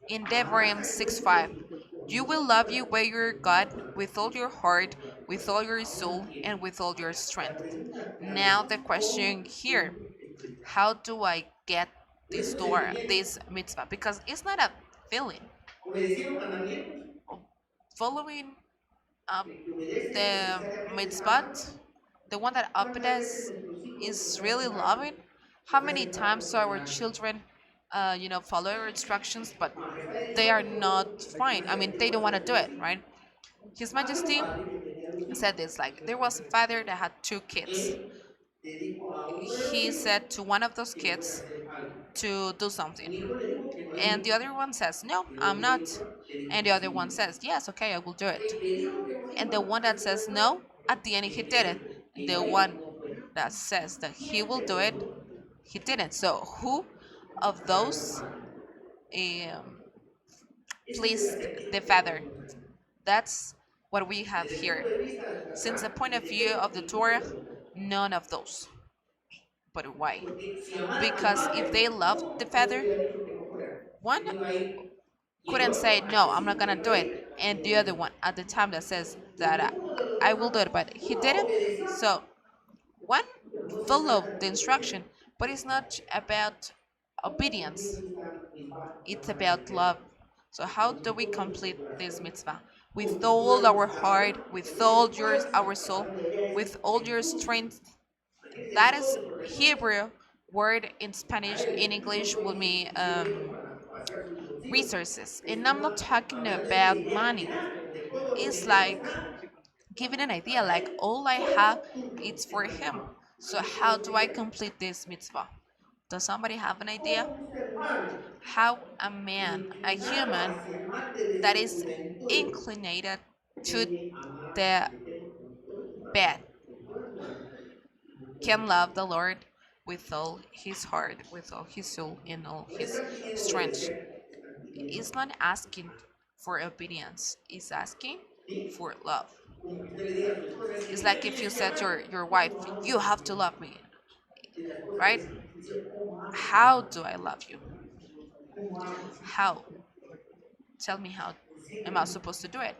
in amarás Devarim al Señor tu 6:5. Dios con You will todo tu love corazón, Yahweh your con God toda tu alma, with con all your toda heart, tu with fuerza. all your Ahora soul, bien, and with all your la strength. pregunta clave Now es, the ¿cómo question here, cumplo este mitzvah? how do I get No es this un Torah, sentimiento. this mitzvah? Because it's not a feeling. Obedecer los mandamientos, Following up el que obedece the necesariamente está mitzvah, amando. the one that ¿Cuántas veces obeys nuestros hijos is nos really hacen caso? loving. How Nos many hacen caso times do porque our la children, follow our instructions, but majestad de they Dios are me not llevó fine? I hace mean, they don't 22 want to años do it, así. right? His Había un Majesty padre que tenía dos hijos. said this like there was a father that had two kids. Él le dijo a uno de los He hijos said to one of those que fuera a kids hacer algo. to do Un something, hijo le dijo que no and the iba. other one says, "No, El I'm otro not," hijo le dijo and the que other sí one iba. says, "Yes, okay, I will do it." El que dijo que no And the iba, one al that says final no, at the end he el did que it. dijo que The iba a ir one no fue. that says that he ¿Quién will do it, perdonó? he didn't. So who of La gran those parte. um, Ese es el pleased aceite the que father? tenemos nosotros. That's what we have Desde el punto here. de vista de Since the Tanakh, point of view merecemos of the ninguno Torah, de los dos. none of those. But why? Porque si amaran al Because if padre, they loved the no le father, hubiera dicho que no fuera, one que no iba a ir. Y el couldn't say, otro, a no, ese I'm sí not que gonna iba a do it. ir, y And lo the other obedeció. one at the time that says that Ninguno de los I dos will do más. it, but he Uno didn't. obedeció, So one pero no se followed trata the de instruction, obedecer. but it's not about ¿Cómo cumplir obedience, esta misma it's llamada about love. eterna? So how Con do we todo nuestro complete this corazón, mitzvah? With con all toda our nuestra heart, alma, with porque all yours, fuerza, our la soul, palabra hebrea es with all your recurso. strength. Imagínense That todo is nuestro recurso. Hebrew word in A Spanish. In él no English fue will que be hicieron esto para vaciar sus bolsillos. resources. And I'm not Está talking hablando de esa about idea money. general, de todo lo que It's ya no like está giving an idea para like él. all I have Todo tuyo it's for está him. reservado. So Así que how cuando do usted I quiera, complete this mitzvah? Does somebody have an idea? como un ser humano How a man, a inclinado human hacia amante that desde su is juventud inclinated to puede amar the al Eterno con todo su bad corazón, con toda su alma y con todo can su love ser. the Lord with all his heart, with all his soul, and all No his están pidiendo strength. obedecer, están It's pidiendo, not asking for obedience, it's asking ¿sí? for love. Como que usted le diga a su esposa, es que It's tú me like if you tienes que said to amar your wife, como amo you a mi have to esposa. love me, Y la esposa right? le dice, ¿cómo amo a mi How esposa? do I love you? ¿Cómo amo? How? Tell me how ¿En am I serio? supposed to do it?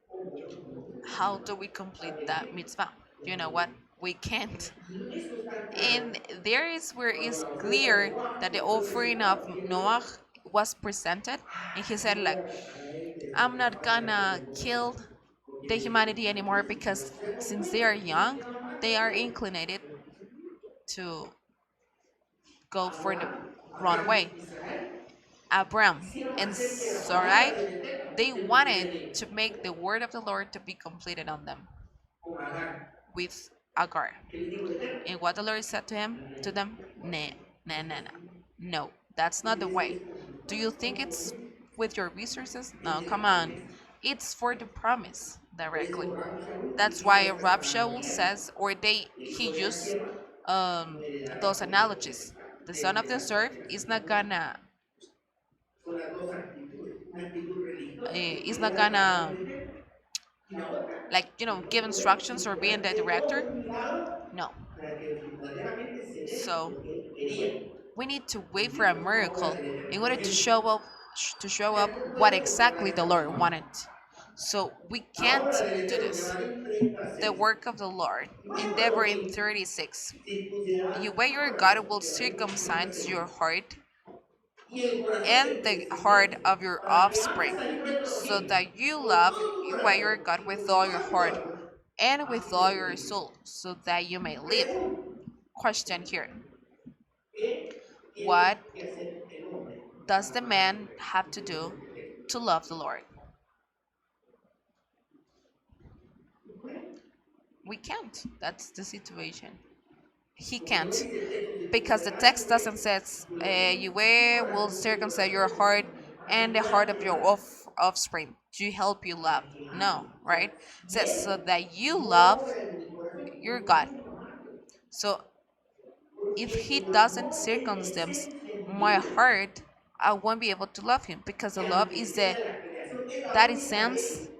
¿Cómo? How do we complete that mitzvah? You know what? We can't. Y esto está claro And there is where it's cuando la ofrenda de clear Noah, that the después de offering of 120 Noah años, was presented, and he said no voy like, a atacar a este desde I'm que la not falta de gonna agua no muere, kill porque the tiene que humanity buscar anymore juicio, because mientras sea con since they are fuego, si no young, tiene más they no are muere. inclinated to go for the Abraham, wrong Abraham way. y Sarai Abraham quisieron and hacer que la palabra Sarai, del Eterno they se cumpliera wanted en ellos. to make the word of the Lord to be completed on them Con Agar, with Agar. que le dijo el Eterno, And what the Lord said to them, nah, nah, nah, nah. No, that's not the ¿crees que way. es con tus Do you fuerzas? think No, no, it's no. with your resources? No, Ese era come el on. contexto. It's for the promise Por directly. eso Rabbi Shaul That's utiliza why estas Rab Shaul analogías. says, or El he hijo de la used sierva no um, heredará those con el hijo analogies. The del son of the serf is desgraciado. not gonna Son las dos actitudes. Una actitud religiosa que is pelea not la palabra gonna del Eterno y la otra, like el give otro es instructions or being poner the todo director. de un lado No. para que verdaderamente se dé So lo que él quería. We need to wait for a miracle in order to show up what Recuerdo exactly para the Lord Jehová. wanted. So we can't Ahora do Deuteronomio this. 30, The 6. work of the Lord. Luego Endeavor in que 36. circuncidarás Yahweh tu your corazón God will y la circuncisión circumcise your pequeña heart y el corazón and de tu the heart descendencia, of your para que ames offspring, a Jehová tu so Elohim that you con love todo tu Yahweh your corazón God y with con all your toda tu heart alma. and with Así all te your bendigo. soul, so that you may live. Pregunta, Question here. ¿qué What tiene que hacer el hombre does para the amar man have y to tener do este texto? to love the Lord? No puede, We can't. That's the situation. He porque no can't. dice el texto Because the circuncidarás text tu doesn't qué, say tu Elohim, tu you will corazón y el circumcise corazón your de tu heart and the heart of your para offspring to help you love. para que No, ames. O right? sea, It si says so él that you no love obra en mi corazón, your no God. puedo amarlo. So if Porque he el doesn't amor en circumcise esencia es my divino. heart, I won't be able to love him because the Y love aunque is sea the de la creación, es la that única essence ley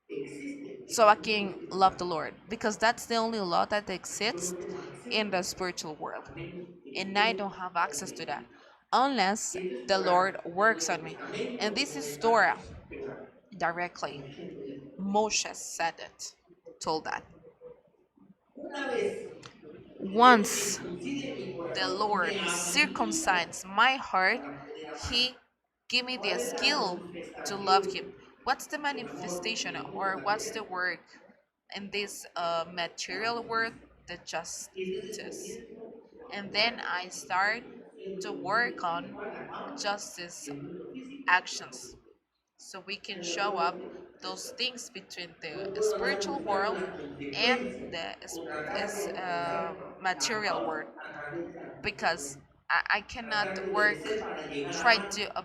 que existe en so el I mundo can love the espiritual. Lord because that's the only law that Yo no exists tengo acceso in the a eso, spiritual world. a menos que mi And I Dios don't have access to that autorice. unless Y esto es the Torah, Lord en el works Nuevo on me. Testamento, And this no is es Torah antes, Torah. directly. Moshe lo dijo. Moshe said it, told that. Una vez que Él Once circuncide mi the corazón, Lord me habilita circumcises my heart, para poder amar. He give me the ¿Cuál es la skill to love manifestación Him. What's the del amor en manifestation el mundo or what's the material? work in this La material world? justicia. The Y entonces justice. comienzo a And then obrar I en la start manifestación to del mundo work on espiritual acá, justice del mundo físico y la actions corrupción. so we can ¿Cómo lo show puedo up hacer? those things between No the puedo andar spiritual buscando world la and consecuencia the o tratar is, de obedecer la material causa world a través de la because acusación. I cannot Tratar de work obedecer para llegar try a to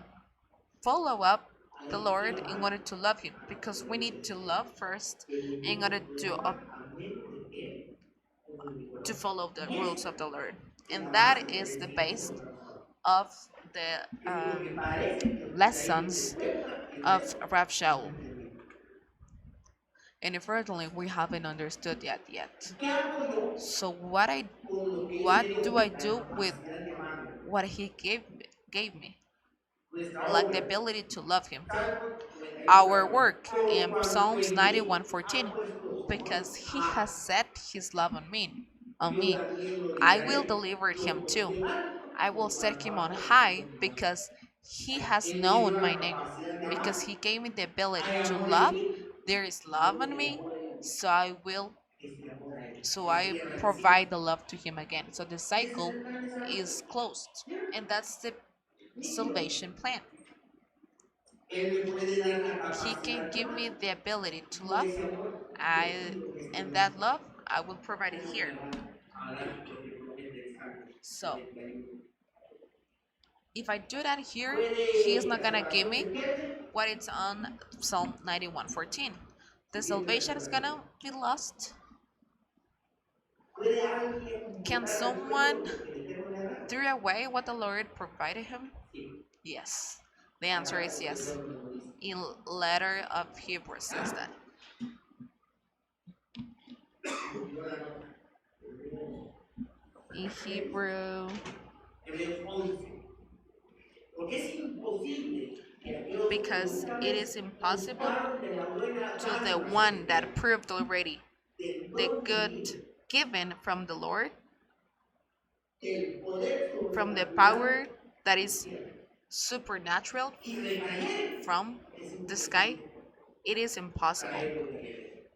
follow up the alguien que Lord quiero in amar order to love Him para because poder we need to obedecer. love first Que in ninguno order lo puede amar a menos de que Él ponga en mi to corazón. follow the Y rules esa of the Lord. es And la that base del is the crecimiento base espiritual. of the Que lo que parece que la gente lessons encuentra en of Dios Rav no Shaul. lo entendido. And unfortunately, we haven't understood yet. ¿Qué hago yo So con lo que Él what me dio? do I La do with capacidad de amarlo. what He gave me, Nuestra like the obra. ability to love Him? Salmo 91, Our 4. work Por in cuanto Psalms en mí 91:14, ha puesto su amor, because He has set His love on me. On yo me, también lo I will libraré, deliver lo Him too. pondré en alto I will por set cuanto Him ha on conocido high mi nombre. because He has Él me dio known la my name. capacidad de Because amar. He gave me the ability Hay to amor en love. mí, There is yo love doy on el me, amor a él. so I will Este amor a él. so Se I cierra el provide ciclo. the love to Him again. So the Y ese es cycle el plan de salvación. is closed, Ya, and that's the nítido. salvation plan. Él me puede dar la He can capacidad de give me amar. the ability to Yo love. ese amor lo I pido en este and mundo. that love I will provide it Como here. me va a dar, por ejemplo, este Salmo So 91. if I do that here, He is Puede not la gonna give salvación me se pierde what it's on Psalm 91:14. se The pierde la salvation is salvación. gonna be lost. ¿Puede alguien Can botar al suelo someone lo que el Eterno le ha dado? throw away what the Lord provided him? Sí. Yes. The La answer carta is de los yes. Hebreos nos lo dice. In letter of Hebrews says Ah, that. cogió la nota. Hebreos In 6, Hebrew, Hebreos 11. Porque es imposible que aquellos que because una it vez is impossible gustaron de la buena to the dádiva one celestial, that proved already del the don good divino, given from the Lord, del poder from the sobrenatural power that del is cielo, supernatural y recayeren, from es the sky, imposible it is impossible traerlo de regreso.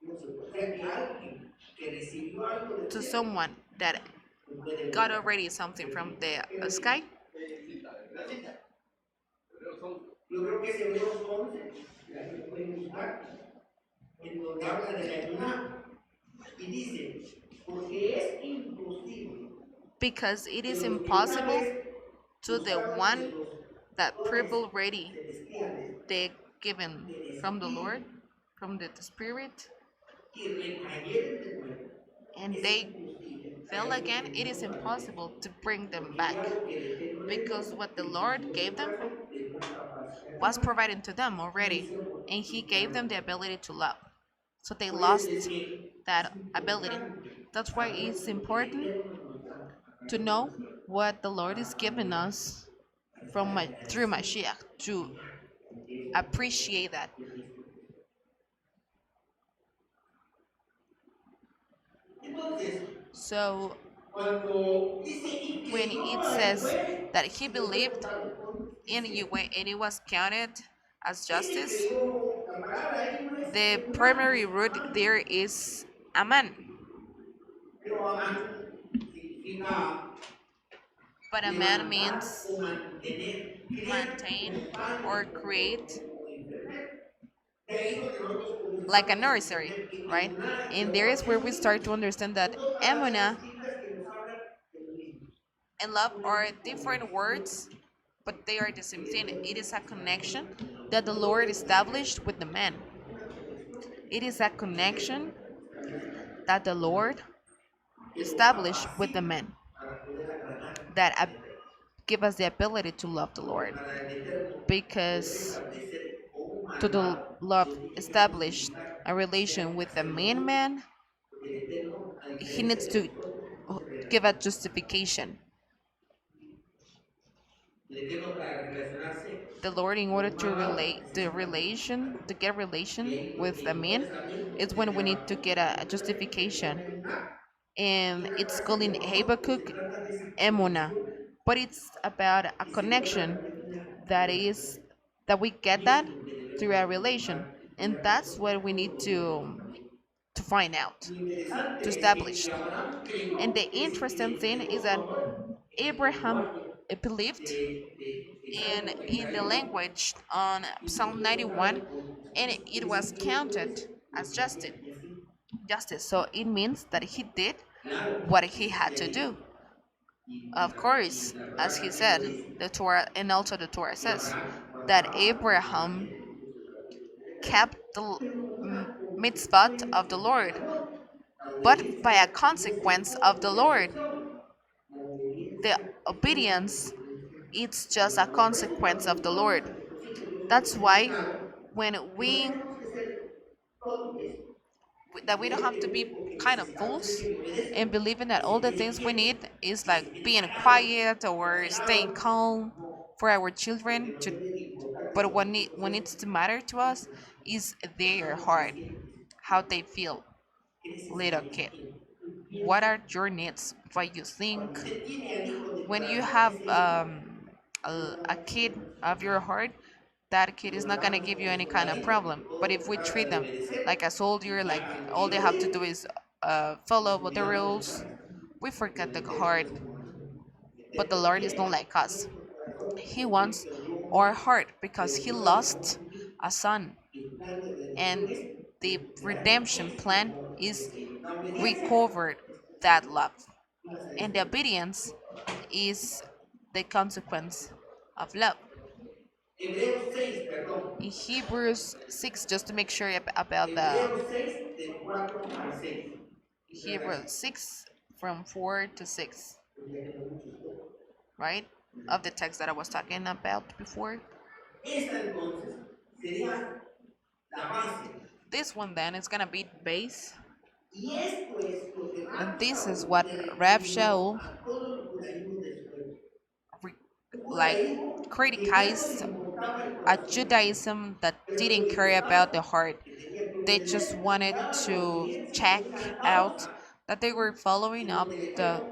No se puede. O sea que alguien que recibió algo del to cielo someone that no puede got volver. already something from the ¿Qué me sky. dice? Yo creo que es Hebreos 11, ya que lo pueden buscar, en donde habla de la emuná y dice, porque es imposible Because it que is los que una impossible vez to the gustaron de one los that proved dones already celestiales the given del from the Lord, Espíritu from the Spirit, y recayeren de nuevo, and es they imposible fell traerlos again, de it is nuevo al regreso. impossible to bring them Porque back. ya lo que el Eterno le dio, Because what the Lord circuncidó su gave them corazón, le dio la capacidad de was amar provided to them y lo already, hicieron por and He costumbre. gave them the ability to love. So they Por eso lost es que es that ability. importante That's why saber it's lo que el important Eterno nos da. to know what the Lord is giving us from my through Mashiach, to porque eso es lo appreciate that. que Cristo hizo. Entonces, So cuando dice y when creyó it a says Yahweh that he y le fue believed contado, entonces in dice, Yahweh and it was counted as ese justice, creyó, la palabra ahí no es the Emuná, primary es root Amán, there is aman. pero Amán significa But aman levantar o means mantener, crear maintain como padre, or create, como enfermero. De ahí donde nosotros like a comenzamos a nursery, entender que right? Emuná y And there amor is es where lo we mismo. start to understand that Son dos palabras emuna distintas que nos hablan de lo mismo. and love Una are es different conexión words, but they are the same que thing. Dios It is a connection estableció con el hombre. that the No lo Lord podemos hacer. established with the man. Una conexión It is a que Dios connection establece that the con el Lord hombre, que lo established with the capacita man para poder agradar that al Eterno. give us the ability to love the Porque Lord. para el Eterno poder Because establecer o to the humanar love tiene que established justificar, a o sea, relation with the hacerlo main justo. man, Porque el Eterno, a he diferencia needs de to nosotros, no se give a relaciona. justification. El Eterno para relacionarse The Lord, in order to humano relate the necesita relation, justificación. to get Y relation ahí with the en Nuevo man, Testamento is se when we need llama to get a justification. emuná. And Y en la it's casa called de in nosotros se Habakkuk trata de esa emuna, conexión but it's about a y se logra a connection través de una that relación. is that we get that Y eso es lo que through debemos a de relation, cultivar y and cuidar that's nosotros what we todos need los días de nuestra vida. to find out, Lo to interesante es establish. que Abraham And creyó, the quiere decir que le interesting thing is entregó su that amor en el Abraham lenguaje believed de in Salmo the 91 language on y le Psalm fue 91, contado por and justicia. it Quiere was decir que él hizo counted eso lo as que había que hacer. justice. So it means that he did Claro, what he eso had se ha to hecho do. y Of y course, la as Torah he también lo said, dice. the Torah and also the Torah Que says Abraham that guardaba los Abraham mandamientos de la ley del Eterno. kept the Pero como como mitzvah consecuencia of the Lord, del amor, la but by a obediencia no es consequence of the por Lord, elección, la the obediencia es una obedience, consecuencia it's del just a amor. Por eso consequence cuando of the nosotros Lord. a nuestros hijos Dios nos That's los ha why entregado, when que no we tenemos que ser tontos y that we don't creer have que to lo be único que kind of necesitamos es fools que me and obedezcan, believing that que all se the queden things we quietos, need is que se like queden being callados, quiet or staying callados. calm No, for our lo que children nos to, debe de importar es but que what nuestros hijos needs to sepan matter to us is their cómo se heart, sienten, how they feel. qué Little necesidades kid, tienen. Tú what piensa, are your needs, what you cuando think? usted tiene al hijo de When you corazón, have ese hijo no a va a kid tener muchos of your problemas. heart, that Si kid lo is not gonna tratamos give you como any kind of soldaditos, que problem. But todo if se we trata treat de them like obedecer a soldier, y que like hagan lo que all they yo have les to digo, do is follow nos the olvidamos del rules, corazón, we porque forget el the Eterno heart. es corazón. El But the Eterno Lord is not quiere like us. nuestro corazón He porque Él wants perdió our uno, heart because pero He Dios derramó lost su hijo. a son. Y el plan de redención And es the recuperar redemption ese plan amor is de ellos. La obediencia recovered es that consecuencia. love. Ibas a And decir the algo. obedience is the consequence of love. Hebreos 6, perdón. In Hebrews 6, just to make sure about the Hebreos 6, del 4 al 6. Dice así, Hebrews 6 from 4 to 6, pues ya tenemos muchos poco. right? Of the text that I was talking about before. Esta entonces sería la base. This one then is gonna be base, Y esto es lo que and Rabbi this is Shaul what le Rav recriminó Shaul a todo el judaísmo de su época. re- Un like judaísmo que ya no le criticized importaba el a corazón, Judaism that pero que didn't le care about the importaba heart. que tenía que They just obedecer. wanted Buscaban la to obediencia check como una out causa that they were following en up donde el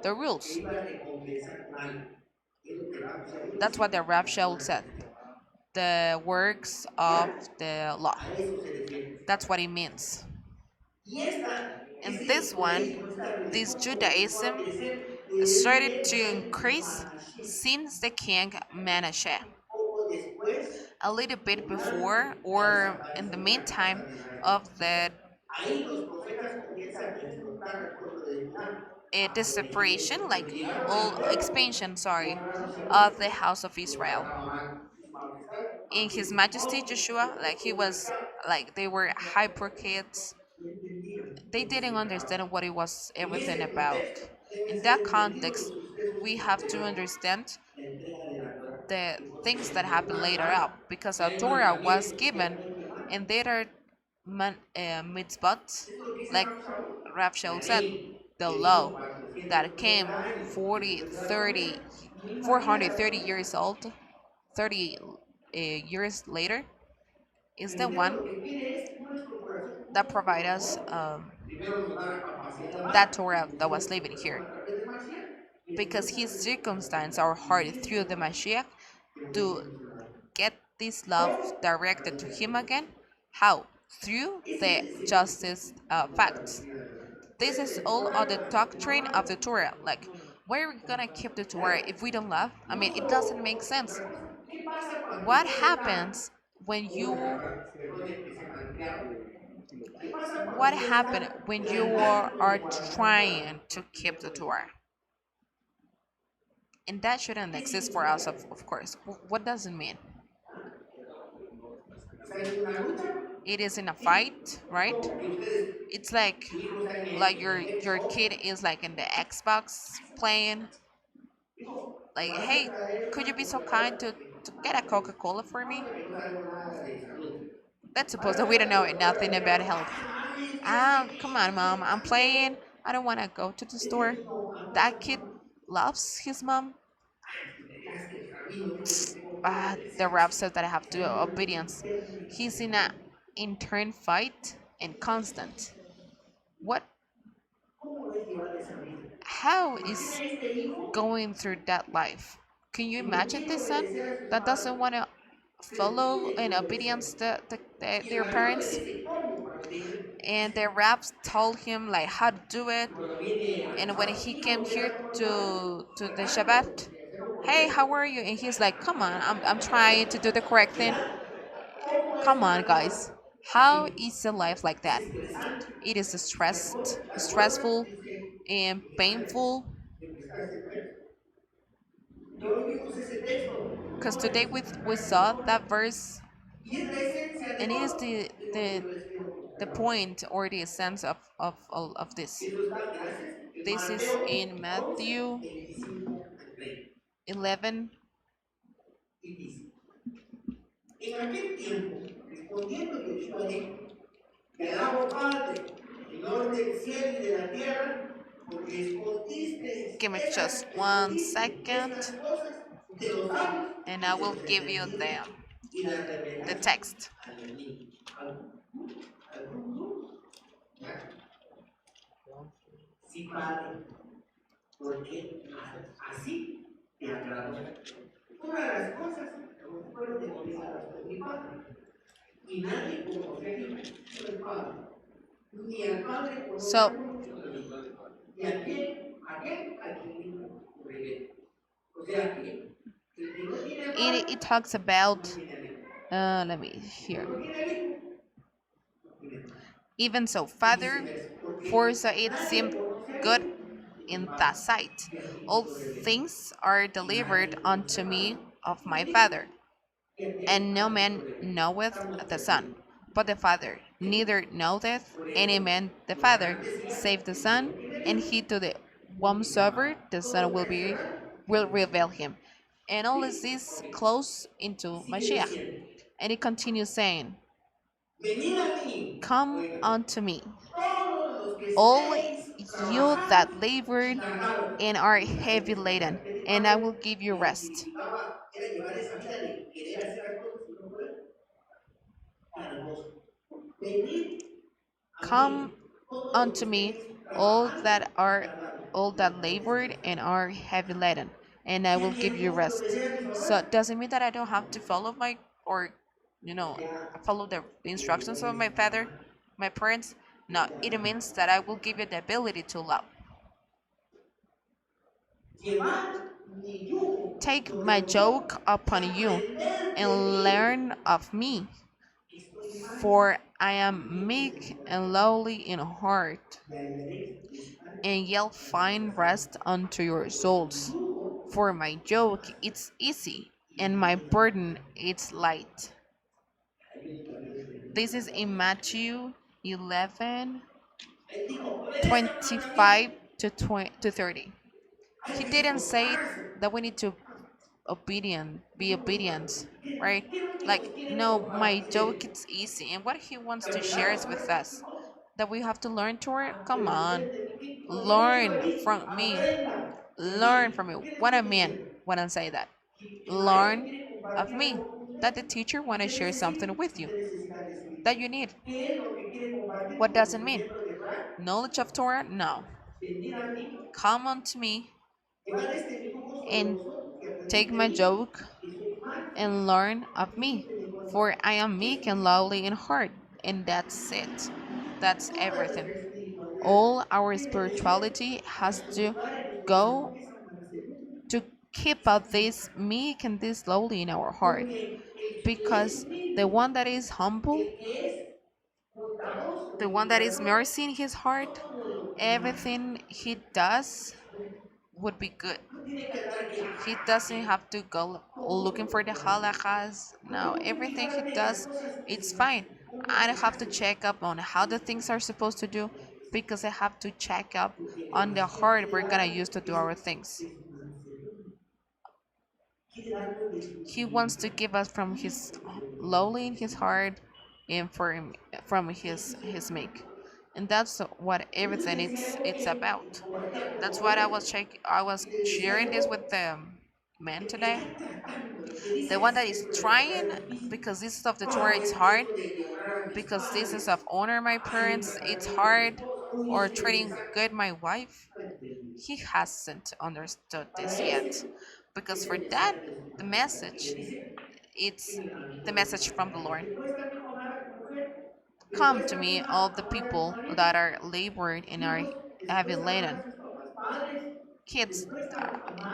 the Eterno le rules. iba a recompensar con algo. Es lo que Rabbi Shaul That's what dice the en Rav la Shaul zona said. 70. The works of Ya, the law. a eso se refiere. That's what it means. Y And ese this one, judaísmo, esta this religión comenzó a Judaism crecer started desde to el rey increase Manashe. since the king Manasseh. Poco después, A little bit before, durante la or in the desaparición de la meantime, casa de Israel. of the Ahí los profetas comienzan a exhortar al pueblo de Judá the a corregir separation, esto, pero like llegaron al all acuerdo expansion, sorry, con Rabbi Shaul, of the house of lo Israel. trataba mal, sus majestad, In His porque Majesty no Joshua, like he was, like they were hypocrites. no entendían They lo que se didn't trataba. understand what it was En everything este about. contexto, debe In ser that entendido context, los sucesos we have to posteriores, understand la entrega de la Torah, the que fue things that posterior. happened Más later tarde, up, because que a hay Torah was mandamientos que given había que amar. and later mitzvot, Eso es lo que dice like Rabbi Shaul. Rav La Shaul said, ley the que vino law para that came 40, 30, 430 years old, 30 years later, is El the Eterno one lo que quiere es una corporación that juntos con provide el us Señor. Primero nos da la capacidad de that amar Torah y that después was nos living convertimos here. a través del Mashiach y el Señor Because está His listo para circumstance our y heart dice through the Jehová Mashiach que lo to busquemos en alto. get this love ¿Cómo? A directed través to de la Him justicia. again. How? Through Ese es the el secreto justice para facts. vivir la verdad. Por This eso is el all of the problema, doctrine of hermano, the Torah. Like, where are we gonna keep the Torah ¿verdad? if we don't love? I mean, No it doesn't solo make sense. otra cosa. ¿Qué pasa cuando What usted está, happens when o bueno, you perdone que sea malcriado, ¿qué pasa cuando what usted happened está when you tratando de are guardar la Torah? trying to keep the Torah? And that shouldn't ¿Qué exist for us, significa eso? of course. What does it mean? ¿Está en una lucha? It is in a ¿Sí? fight, right? Como que ustedes, It's like su hijo está like en el your Xbox, kid is like in the Xbox playing. hijo, Like, vas a hey, traer could you una be so Coca-Cola. kind to get a Coca-Cola for No, me? hombre, que no sabemos nada de salud. Let's Vas suppose a that we traer don't la know Coca-Cola nothing y about ya, health. mami, es que no sé Come qué, on, no mom, sé I'm cuánto. playing. I don't want to go to the Es que store. no, ando That kid cansado. loves his mom, Es que el rabino dijo que tengo que but the rap obedecerle. says that I have to Hay una lucha obedience. interna y He's in a externa. intern fight and constant. What? ¿Cómo es llevar esa vida? How Imagina is este hijo going through that life? Can you que no imagine quiere this son obedecer a sus that padres, doesn't want to pero follow tiene in que obedience obedecerlo. Y el their rabino le parents? dice, ¿cómo? Cuando viene, And dice, the raps told him like how to do it. cuando viene al And when sábado, he came hijo, ¿qué here tal? ¿Cómo le va? to the Trabajando, Shabbat, de hacerlo hey, correcto. how are you? And he's like, come on, I'm trying to do the correct thing. ¿Verdad? ¿Cómo es Come una on, vida guys. How así? is a life like Es that? estresante. It is Las formas, stressful, dice, and ejemplares painful. de lo que está ese texto. Y hoy vimos ese texto, Because cómo les today we explica el saw Señor. that verse, Y es la esencia de and it is todo, de lo que yo les quiero the comentar ahora. point or the essence of this. Eso está, gracias, en This is Mateo in 11, Matthew 25 al 30. 11. Y dice, en aquel tiempo, respondiendo Yoshua dijo, te alabo Padre, Señor del cielo y de la tierra, porque escondiste Give me just one escondiste second, estas cosas de los sabios and y I de will los give you entendidos y las the revelaste text. a los niños. Al mundo, ¿ya? Sí, Padre, porque así te agradó. Todas las cosas nos fueron encomendadas por mi Padre, y nadie conoce al Hijo, sino el Padre, ni al Padre conoce So al Hijo, sino el Hijo, y aquel a quien el Hijo lo revela. O sea que el que no tiene al Padre, it talks no about, tiene al Hijo. let me El que here. no tiene al Hijo, no tiene al Padre. Even so, Y Father, viceversa, for porque so it nadie seemed conoce al good Hijo, sino el in Padre, thy sight. y al Hijo All lo revela. things are Y delivered nadie conoce unto al me Padre, of sino my el Hijo, Father, y aquel and no a quien man lo revela. knoweth Estamos the Son, entendiendo. but the Father, neither knoweth Por any eso, man the Father, Abraham decía save the que el que Son, no tiene al and Hijo he to the no tiene al whomsoever Padre. the Todo Son está encerrado en will el Hijo. reveal him. And all is ¿Sí? this Ok. close Y into sigue Mashiach. diciendo, And it continues saying, venid a mí, come oigan, unto me, todos los que all estéis you that trabajados y labored cargados, and are y daré heavy descansar. laden, Aquel and I padre will give you que rest. significaba era llevar esa vida de querer hacer las cosas y no poder, cargoso. Venid a Come mí, todos los que unto me, estéis all trabajando that y are cargados, all y that os daré labored and descansar. are heavy laden, and I will ¿Quién give tiene you que rest. obedecer a mis So papás? does it mean that I don't have to follow my or O sea, follow the el que instructions of my obedece a father, mamá, my parents? el No, que it ama a means papá. that I will give you the ability to love. Llevad mi yugo Take sobre my vosotros yoke y upon you aprended de and mí, learn of me, que estoy manso for I y am humilde de meek and corazón, lowly in heart, y hallaréis descanso and you'll para find vuestras almas. rest unto your Porque mi souls. yugo For my es yoke fácil it's easy, y and my ligero mi burden yugo. it's light. Ayúdame a This is entender. in Matthew 11 Él dijo, obedece al 25 mandamiento. to 30. Hay He que didn't say esforzarse. that we need to be No, no, obedient, no. ¿Qué, right? qué es lo que Like, nos quieren no, my compartir? yoke it's easy. And what he wants Que to share aprendamos is a with ver, us no, that we have to learn to it. Come aprender on. de mí. Learn from me. Learn Oye, from me. ¿qué les What I estoy mean diciendo? when I say that. Que el maestro Learn quiere of compartir me. algo con That usted. the teacher want to Usted share something necesita, with you usted necesita recibir. that you need. ¿Qué es lo que quiere compartir? What does it mean? Conocimiento de Torah. Knowledge of Torah? No. Venir a mí, Come unto me llevar este yugo sobre and vosotros y aprended take de my mí, yoke que soy manso and learn y of me. humilde de corazón. For I am Eso meek es and lowly in heart. And that's it. That's toda everything. nuestra espiritualidad. All our Tiene que ser spirituality has para to cultivar en nuestro go corazón esa mansedumbre, to keep esa up this humildad. meek and this lowly in our heart. Porque el que es Because the humilde, one that is humble, el que es bondadoso the en el one that is corazón, mercy in his heart, todo lo que hace everything he does es bueno. would be good. No tiene que andar que, He ah, doesn't que have to go todo looking lo for the que hace. halachas. No No, tengo que everything he fijarme en las does, cosas que it's se fine. hacen, cómo I se don't have to hacen, check up on how the things are supposed to do sino lo que se because I hace. have to check up Lo que on the Señor heart quiere we're gonna dar use to do our things. es mansedumbre. Quiere darnos de su He wants to humildad. give us from his lowly in his heart and from his make. And that's what Yo les everything decía yo it's about. que compartía con That's los what jóvenes I was y les decía sharing this yo with the men el que today. está tratando, el que The dice que one that sí, is esto de la Torah trying es difícil. because this is of the Torah Ay, it's es que hard esto de honrar a mis because this is padres, of honor my ay, el parents it's tratamiento de mi hard esposa, uy, or es que me treating saca. good my wife. No entendí. He hasn't understood Para this yet ese because es for el that mensaje de su the palabra. Y le message dice, it's vengan a mí the todos los message from the cargados, Lord. que cuesta trabajar con mujer, que Come to cuesta me, all the amar a su people that marido, are labored and are hijos, les heavy cuesta amar laden. a sus papás, padres, les Kids, cuesta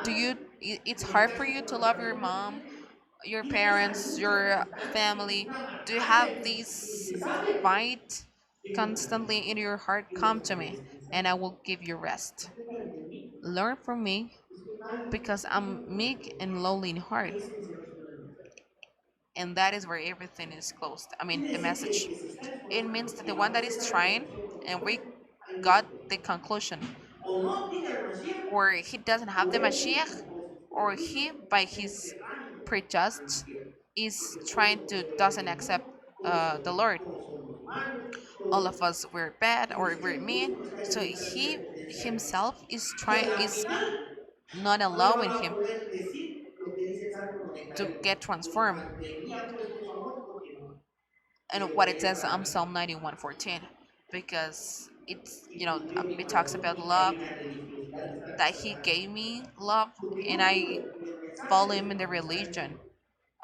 do amar you? It's y hard for pelearse you por to las love your razones que mom, tienen. your Tienen esa parents, lucha your constante con family. una Do you batalla have this incansable. fight Vengan a mí, constantly in your heart? yo Come les to haré me, and descansar. I will give you rest. Aprendan de mí, Learn from me, que soy manso because y I'm humilde de meek and corazón. lowly in heart, Ahí se encierra toda la verdad. and that is where everything is closed. I mean, Quiere the decir que el message. que se está It means esforzando that the por la one that is perfecta trying, realización como and we joven, hay dos got cosas. the conclusion, O no tiene al Mashiach, or he doesn't have o the él Mashiach, mismo por sus or propias he luchas by está his entregando al prejust infierno. is Porque trying todos to somos errores doesn't de accept humano, todos the somos, Lord. todos somos humanos, All todos of us were bad y or es we're él mean, mismo está so intentando he repotenciarnos. himself is Y trying a la is final not no le van allowing a him poder decir lo que dice el Salmo to 91. get Por transformed. cuanto en mí ha puesto su amor, porque no And me what it volveré says para on atrás. Psalm 91:14, because it's Y cumplió mi it talks corazón about y love caí en la religiosidad de estar that he tratando. gave me love Lo que and yo I pido en el mensaje follow de him su in the mensaje religion mío,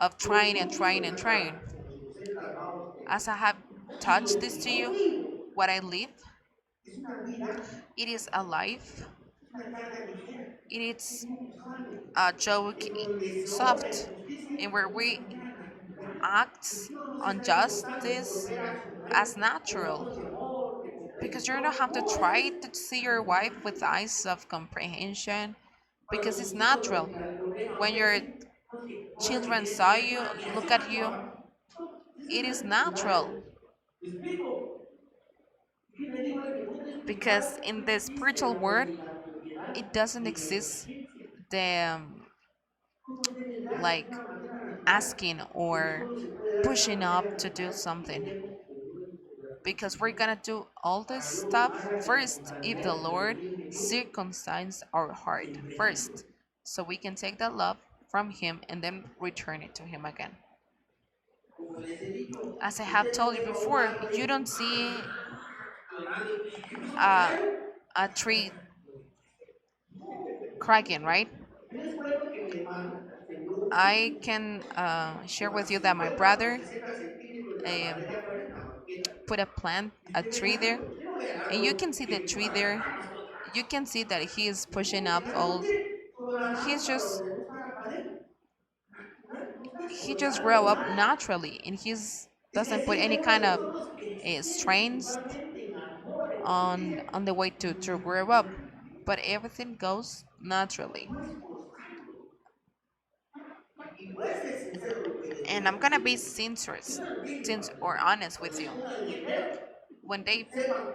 of lo que trying yo and pido trying en and la trying. casa, como si José trabajaba a ustedes, As I have y touched lo this que to yo you, vivo what I live, es una vida, it is a life. es una carga ligera, It un is mundo suave, a joke, en donde se obra en soft, justicia and where de we manera natural. act Porque uno no se on está esforzando por justice ver a su as mujer con natural. ojos de amor, de Because you're comprensión. not have to No, try to see your wife with eyes of comprehension because it's natural. When your children saw you, look at you, it is natural. ¿Me explico? Y le digo, le voy a Because explicar, in no the existe spiritual la world, obligatoriedad it doesn't ni la exist exigencia. the Uno debe dar de like una manera natural, asking como or solo se puede dar de una pushing up manera to do natural si something. tenemos congruencia con la Because we're gonna do all this para luego stuff amar a first la if the mujer como Lord Dios me dio, circumcises our heart siempre first, so we can take that love from Him and then return it to Him again. como les he dicho, As I have usted no told you ve a un before, árbol you don't y see llorando, ¿qué pasó, a, cabrero? a tree cracking, right? Les cuento que mi hermano sembró un I pepino can share como a with you that my 50 por brother 60 centímetros de la um, pared de afuera en la banqueta. put a plant, Y a usted ve el tree there, árbol, usted no ve el and you árbol can see the que tree para las there. ramas, otra You rama. can see that he is pushing No, up el árbol all. tiene sobre la He's rama para just donde no está la pared. No está he just esforzando grow en up nada. naturally, and he's Es doesn't put decir, any debemos kind de of nosotros crecer strains espiritualmente en amor, en justicia on the way y to en grow up, santidad. but everything goes naturally. No esforzando. Y voy a ser sincero lo que les voy And a I'm gonna decir. be Si sincere, una mujer que since or honest cuando with you. escojan ingeniero, When they, sepan,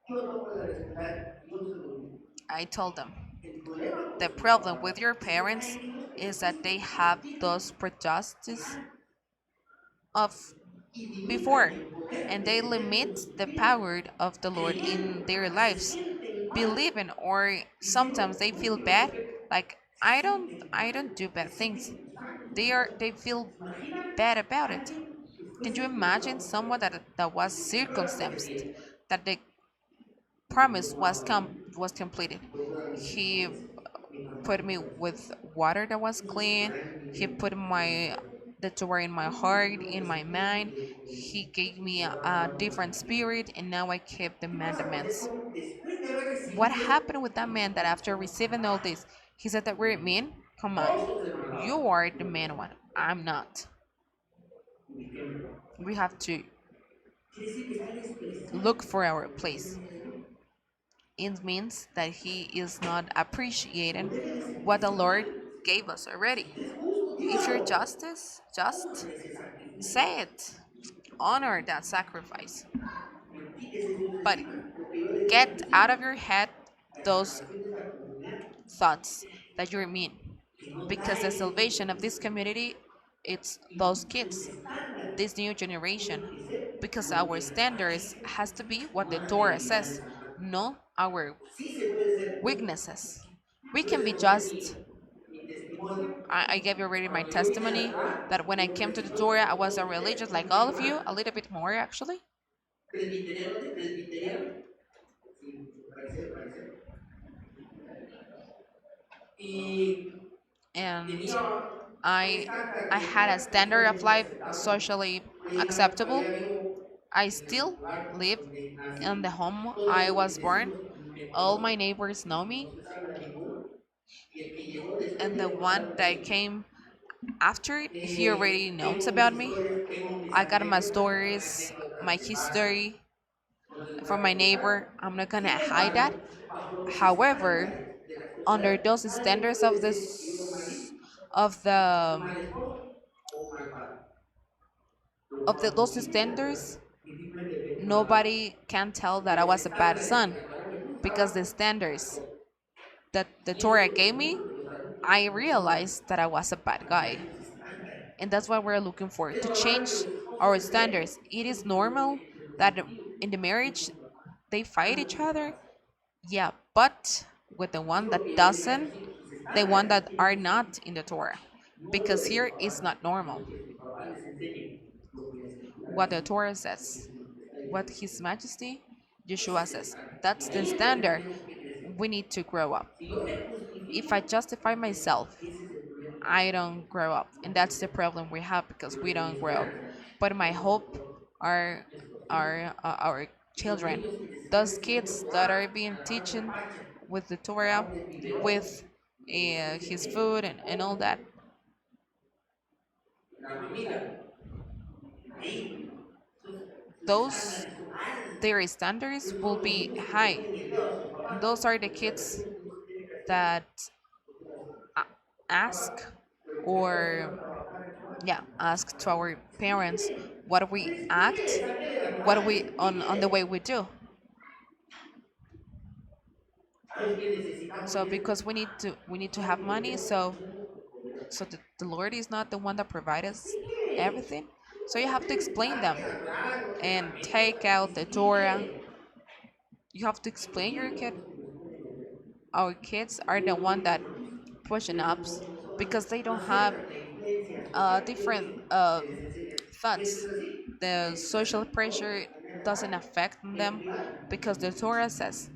Dios no puede respetar, Dios se lo dice. I told them, El problema con the sus problem papás with your es que parents traen hijos que is no that they dicen have los títulos those prejudices morales of y limitan before, el poder and que they se ejerce limit en sus the vidas, power of the Lord in creyendo their que se lives sienten believe in, or sometimes they feel bad, like I don't do bad things. They feel bad about it. Can you imagine someone that was circumstanced, that the promise was completed? He put me with water that was clean. He put the door in my heart, in my mind. He gave me a different spirit, and now I keep the mandaments. What happened with that man that after receiving all this, he said that we're mean? Come on, you are the main one. I'm not. We have to Quiere decir que está look despreciando for our lo que yo place. tenía de Dios. It means that he is not appreciating No deje de what the sentirse Lord mal. gave us Si already. es justo, If you're dígalo. justice, just Honre ese sacrificio. say it. Honor that sacrifice. Pero quítese eso de But encima. Lo que yo le dije al get out principio. of your head La those salvación de esta comunidad thoughts that you're mean. que no Because the trae salvation of this esto. community, it's Y those sus kids, estándares this new generation. tienen que ser Because lo our que la palabra standards dice. has to be what No the las Torah debilidades says, de San Marcos. not our Sí se puede ser justo. weaknesses. We Yo can les be conté just. mi testimonio. I gave you already my Cuando yo vine a testimony entrar, that when I Dios me came to the recibió Torah, I como was a todos ustedes, religious como like mi all of you, hermano. a little bit more actually. Presbiteriano de presbiteriano. Sin parecer. Y And tenía un I estándar I had a social standard of socialmente life aceptable. socially Todavía acceptable. vivo I en el still lugar live donde in the nací. home Todos I mis was born. vecinos me All my conocen. neighbors know me, No se salva ninguno. Y el que llegó después and the mío va a one dar un that testimonio. came after it, he already knows Tengo mis about me. historias, tengo mis I got my anécdotas, stories, anécdotas my de barrio, history donde el from lugar my donde estaba. neighbor. I'm not gonna Sin hide that. embargo, bajo los However, estándares de la under sociedad, those nadie standards puede of decir que yo mal this hijo, of un the mal esposo o un mal padre. Lo cual those significa standards, difícilmente una mala persona. nobody can tell that Porque I los was a bad estándares que son, la Torah me puso because estaban the standards altos. that the Y eso Torah es lo que gave me, muchos de los adultos I no quieren realized that I was a bad cambiar guy. sus estándares. And that's what we're looking for, Es to normal que change los esposos our se peleen, standards. It eso is es lo normal entre los that judíos, in the eso es marriage normal. they fight Algo each que sí other, pasa. yeah, but with the Es one lo que that yo les dije a doesn't, mis hijos, sus the one estándares that tienen are que ser not in the Torah, no lo because que sus here papás is dicen, not normal. sino que sus papás les enseñen lo que la escritura What the dice, Torah y says, eso es lo que está what diciendo. His Majesty Ese Yeshua es el says. estándar. Y That's the ahí es donde standard. tenemos que crecer. We need to grow up. Si yo me If I justifico, justify entonces myself, ese es el problema que I tenemos. don't grow up, and No that's the crecer. problem we have because Pero we mi don't grow up. esperanza But my es en hope todos are nuestros hijos. our Esos children, niños que les están those enseñando kids that are Torah being a la par de teaching pacha, with the a la Torah, par del biberón, with como le dicen his en México, food and all that. la mamila. Ahí sus Those estándares son altos. their standards Esos will son los be niños que le high, ponen el dedo a sus and papás those are the y les están kids diciendo cómo se tiene que hacer that lo que hacen. ask, Papá, pero ¿por qué vas tú or a trabajar en Chua? yeah, ask to our parents Explique, what we explique, act, sáquele las what morales, we on the explique. way we do. ¿Sabes qué necesitamos So en esto? because we need to have Solamente money, queremos so escucharnos por poder. the Lord is not the one that provides us Explique. everything. So you No, have to ustedes explain them saquen a hablar los and reglamentos, take out the Torah. explique. You have to Los explain your hijos kid. son los que nos ponen el dedo. Our kids are Yo the lo que one les that llamamos, pushing les ups llamamos nosotros, because they don't have aceptan la influencia social, different ellos se les enseña. Esto thoughts. es así, The esto es social así, no, pressure mañana es doesn't tarde, affect ten them cuidado. because the Torah says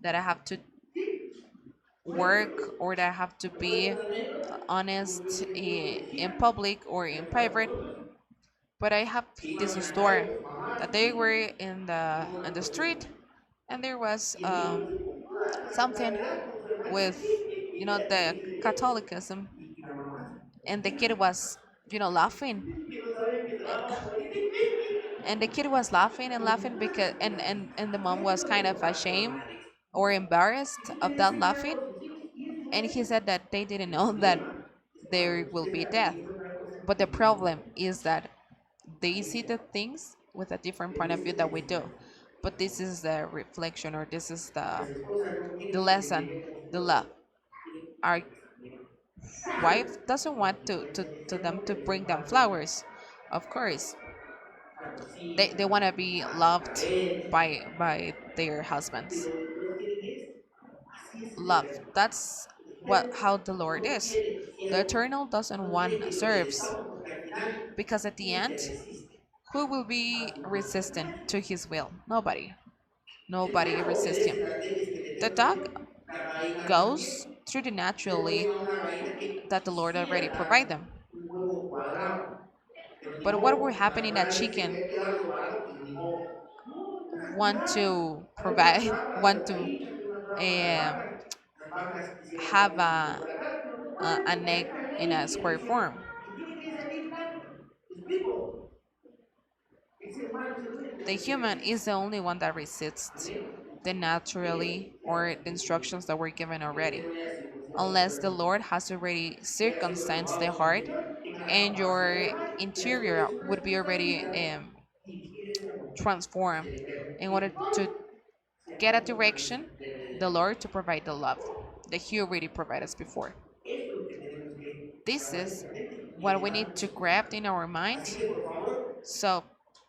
that I have to Sí, por ejemplo, work or that I have to te voy a dar be una anécdota, como yo honest tenía una in vecina, public or que in era para private. nosotros, But I have que iban this en la calle story con su mamá, that sus they hijos, were y no in la the conocían. street, and there was Y el niño, pues, con toda la something gravedad, con su hermana, with the y se ríe, Catholicism, y la mamá, and the kid was laughing, que no sabía que se la van a morir. and the kid was laughing and Como si laughing fuera because and the mom was haciéndole kind of enojar a su ashamed hermana. or embarrassed Así le of está that laughing, enseñando a sus hijos y ese no and es he said that they didn't el know that problema. Es cuando there will usted be saca de death. esto otra cosa But the y no problem is that they ahí see se the va. things with a different Pero point of esa view es la that we do. enseñanza. But this is the reflection, or this is Las esposas no the quieren que les lesson, llevemos the flores, love. quieren Our que les amemos. wife doesn't Con la want diferencia del them to hombre que es bring them más de flowers. Of course, la they cocina, want to be a loved ver, by their husbands. pero no quieren esto. love. eterno. That's what Respeto. how the Lord Uno is. quiere, The quisiera, eternal doesn't más bien want que lo serves, obedezcamos porque al final, because at the ¿quién se end, resiste who will a be su voluntad? resistant Nadie. to his will? Nobody. El Nobody perro resists obedece him. las leyes que le dé The el dog Señor. La gallina también. goes through the Yo naturally tenía una gallina que that the Lord already quisiera dar provide them. un huevo cuadrado, pero ni But what will modo, happen in a natural dice que chicken hay que darlo ovalado, pues ni modo. No, es want natural. to Hay una provide, Torah para las want to gallinas, hay una Torah para las um, vacas. Las vacas quisieran have también que se fuera cara, pero no pueden an porque hay egg una in a ley que square dice form? que tiene que salir blanca. ¿Me explico? El ser humano es el único The que se human resiste. is the only one that resists Amén. the Pero, naturally or the instructions that were given que el already, Señor haya circuncidado su unless the corazón, Lord has already que haya sido circumcised the renovado su heart interior, tenga la and capacidad de your amar y asume interior su would be already responsabilidad y vivir ese amor hacia transformed el eterno. in Y order to todo se get a acomoda direction, de the alrededor. Lord to provide the love that He already provided us before. Esto es lo que tenemos que This grabar en is nuestra mente y what we elevar need to nuestro grab espíritu. in our Así mind. que por favor, So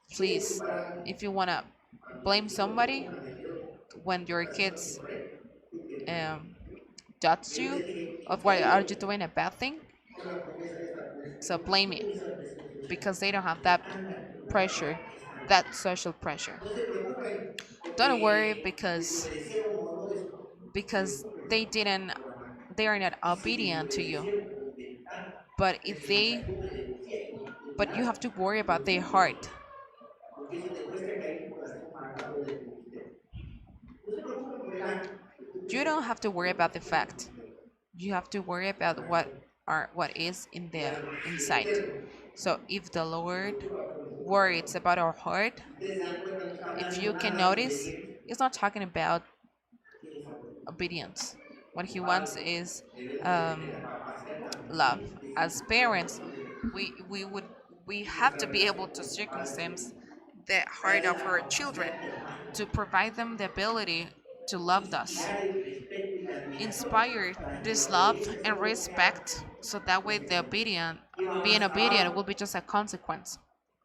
dejen please, culpar a alguien if you want to cuando blame sus hijos se somebody pongan a mentirosos. when your Estás haciendo algo kids incorrecto. Júzguenlo. um, judge Pero you les dije, of ¿qué what are digo? you doing a bad thing, Por la promesa de esta promesa. so Porque blame tú it, tienes esa presión social. because they don't have that Estándar, pressure, estándar. that social pressure. No se preocupen Don't worry porque because desobedecieron o no no se preocupen they didn't, por amar. they are not Y si obedient to you. desobedecieron por ventaja, But el if Señor se they, acude de Lucía y but you milagro have to worry y lo about their juzgue. heart. Porque se demuestra que hay un corazón malvado dentro de ustedes. No se preocupen por el año, You preocúpense don't have to por worry lo que about the está en su fact. interior, You have to worry su about carácter. what is in Y the si el inside. Eterno So if the se Lord preocupa por nuestro worries corazón, about our heart, si ustedes se dan cuenta, no está if hablando you can nada de notice, obediencia, it's not talking about tiene esa preocupación. obedience. What Como he wants padres, is debemos de tener um, la capacidad love. también de As circuncidar parents, nuestro corazón we would we y have nuestra to be able relación to como padres con circumcise ellos. the heart Darles of la our children, capacidad de amarlos, to provide them the ability to love us, inspirar el respeto y la admiración inspire para que la this love obediencia and solo sea respect, so that way the consecuencia. obedient Lleva being más obedient will trabajo, be just a consequence.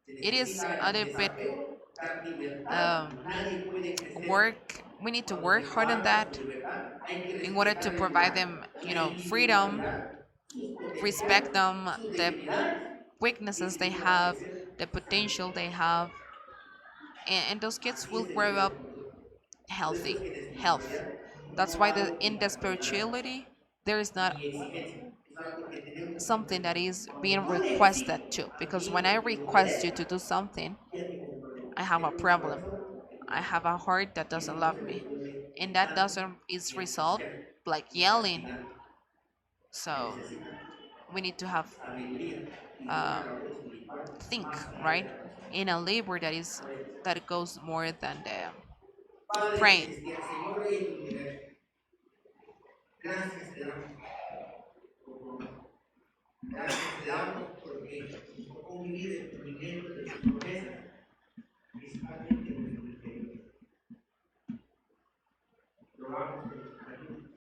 se It is necesita a el little bit desapego, dar libertad. um, Nadie puede crecer work. We need to cuando se work hard on coarta su that libertad. Hay que in order to respetar provide them, la freedom, individualidad, sus respect potenciales, them, sus the debilidades. Y weaknesses ese they niño va a have, crecer the sano. potential they have, and those kids Así will es el grow Eterno up con nosotros. Por eso healthy, es que en health. espiritualidad That's no why hay in the obligatoriedad spirituality there is not ni exigencia. Es algo que tenemos que something hacer. that is Cuando being yo le requested exijo to. a Because mi when hijo I que request you obedezca, to do something, ya tengo un problema. I have a Tengo un problem. corazón I enfermo have a heart that que doesn't no love se me, resuelve and that gritando doesn't is ni resolved exigiendo. like Es yelling. castigando. Se So necesita we need to have sabiduría y una um, labor espiritual think más allá de right la oración. in a labor that is A veces. that goes more than the Padre praying. Celestial, Señor Rey del Universo, gracias te damos por tu amor. Gracias te damos porque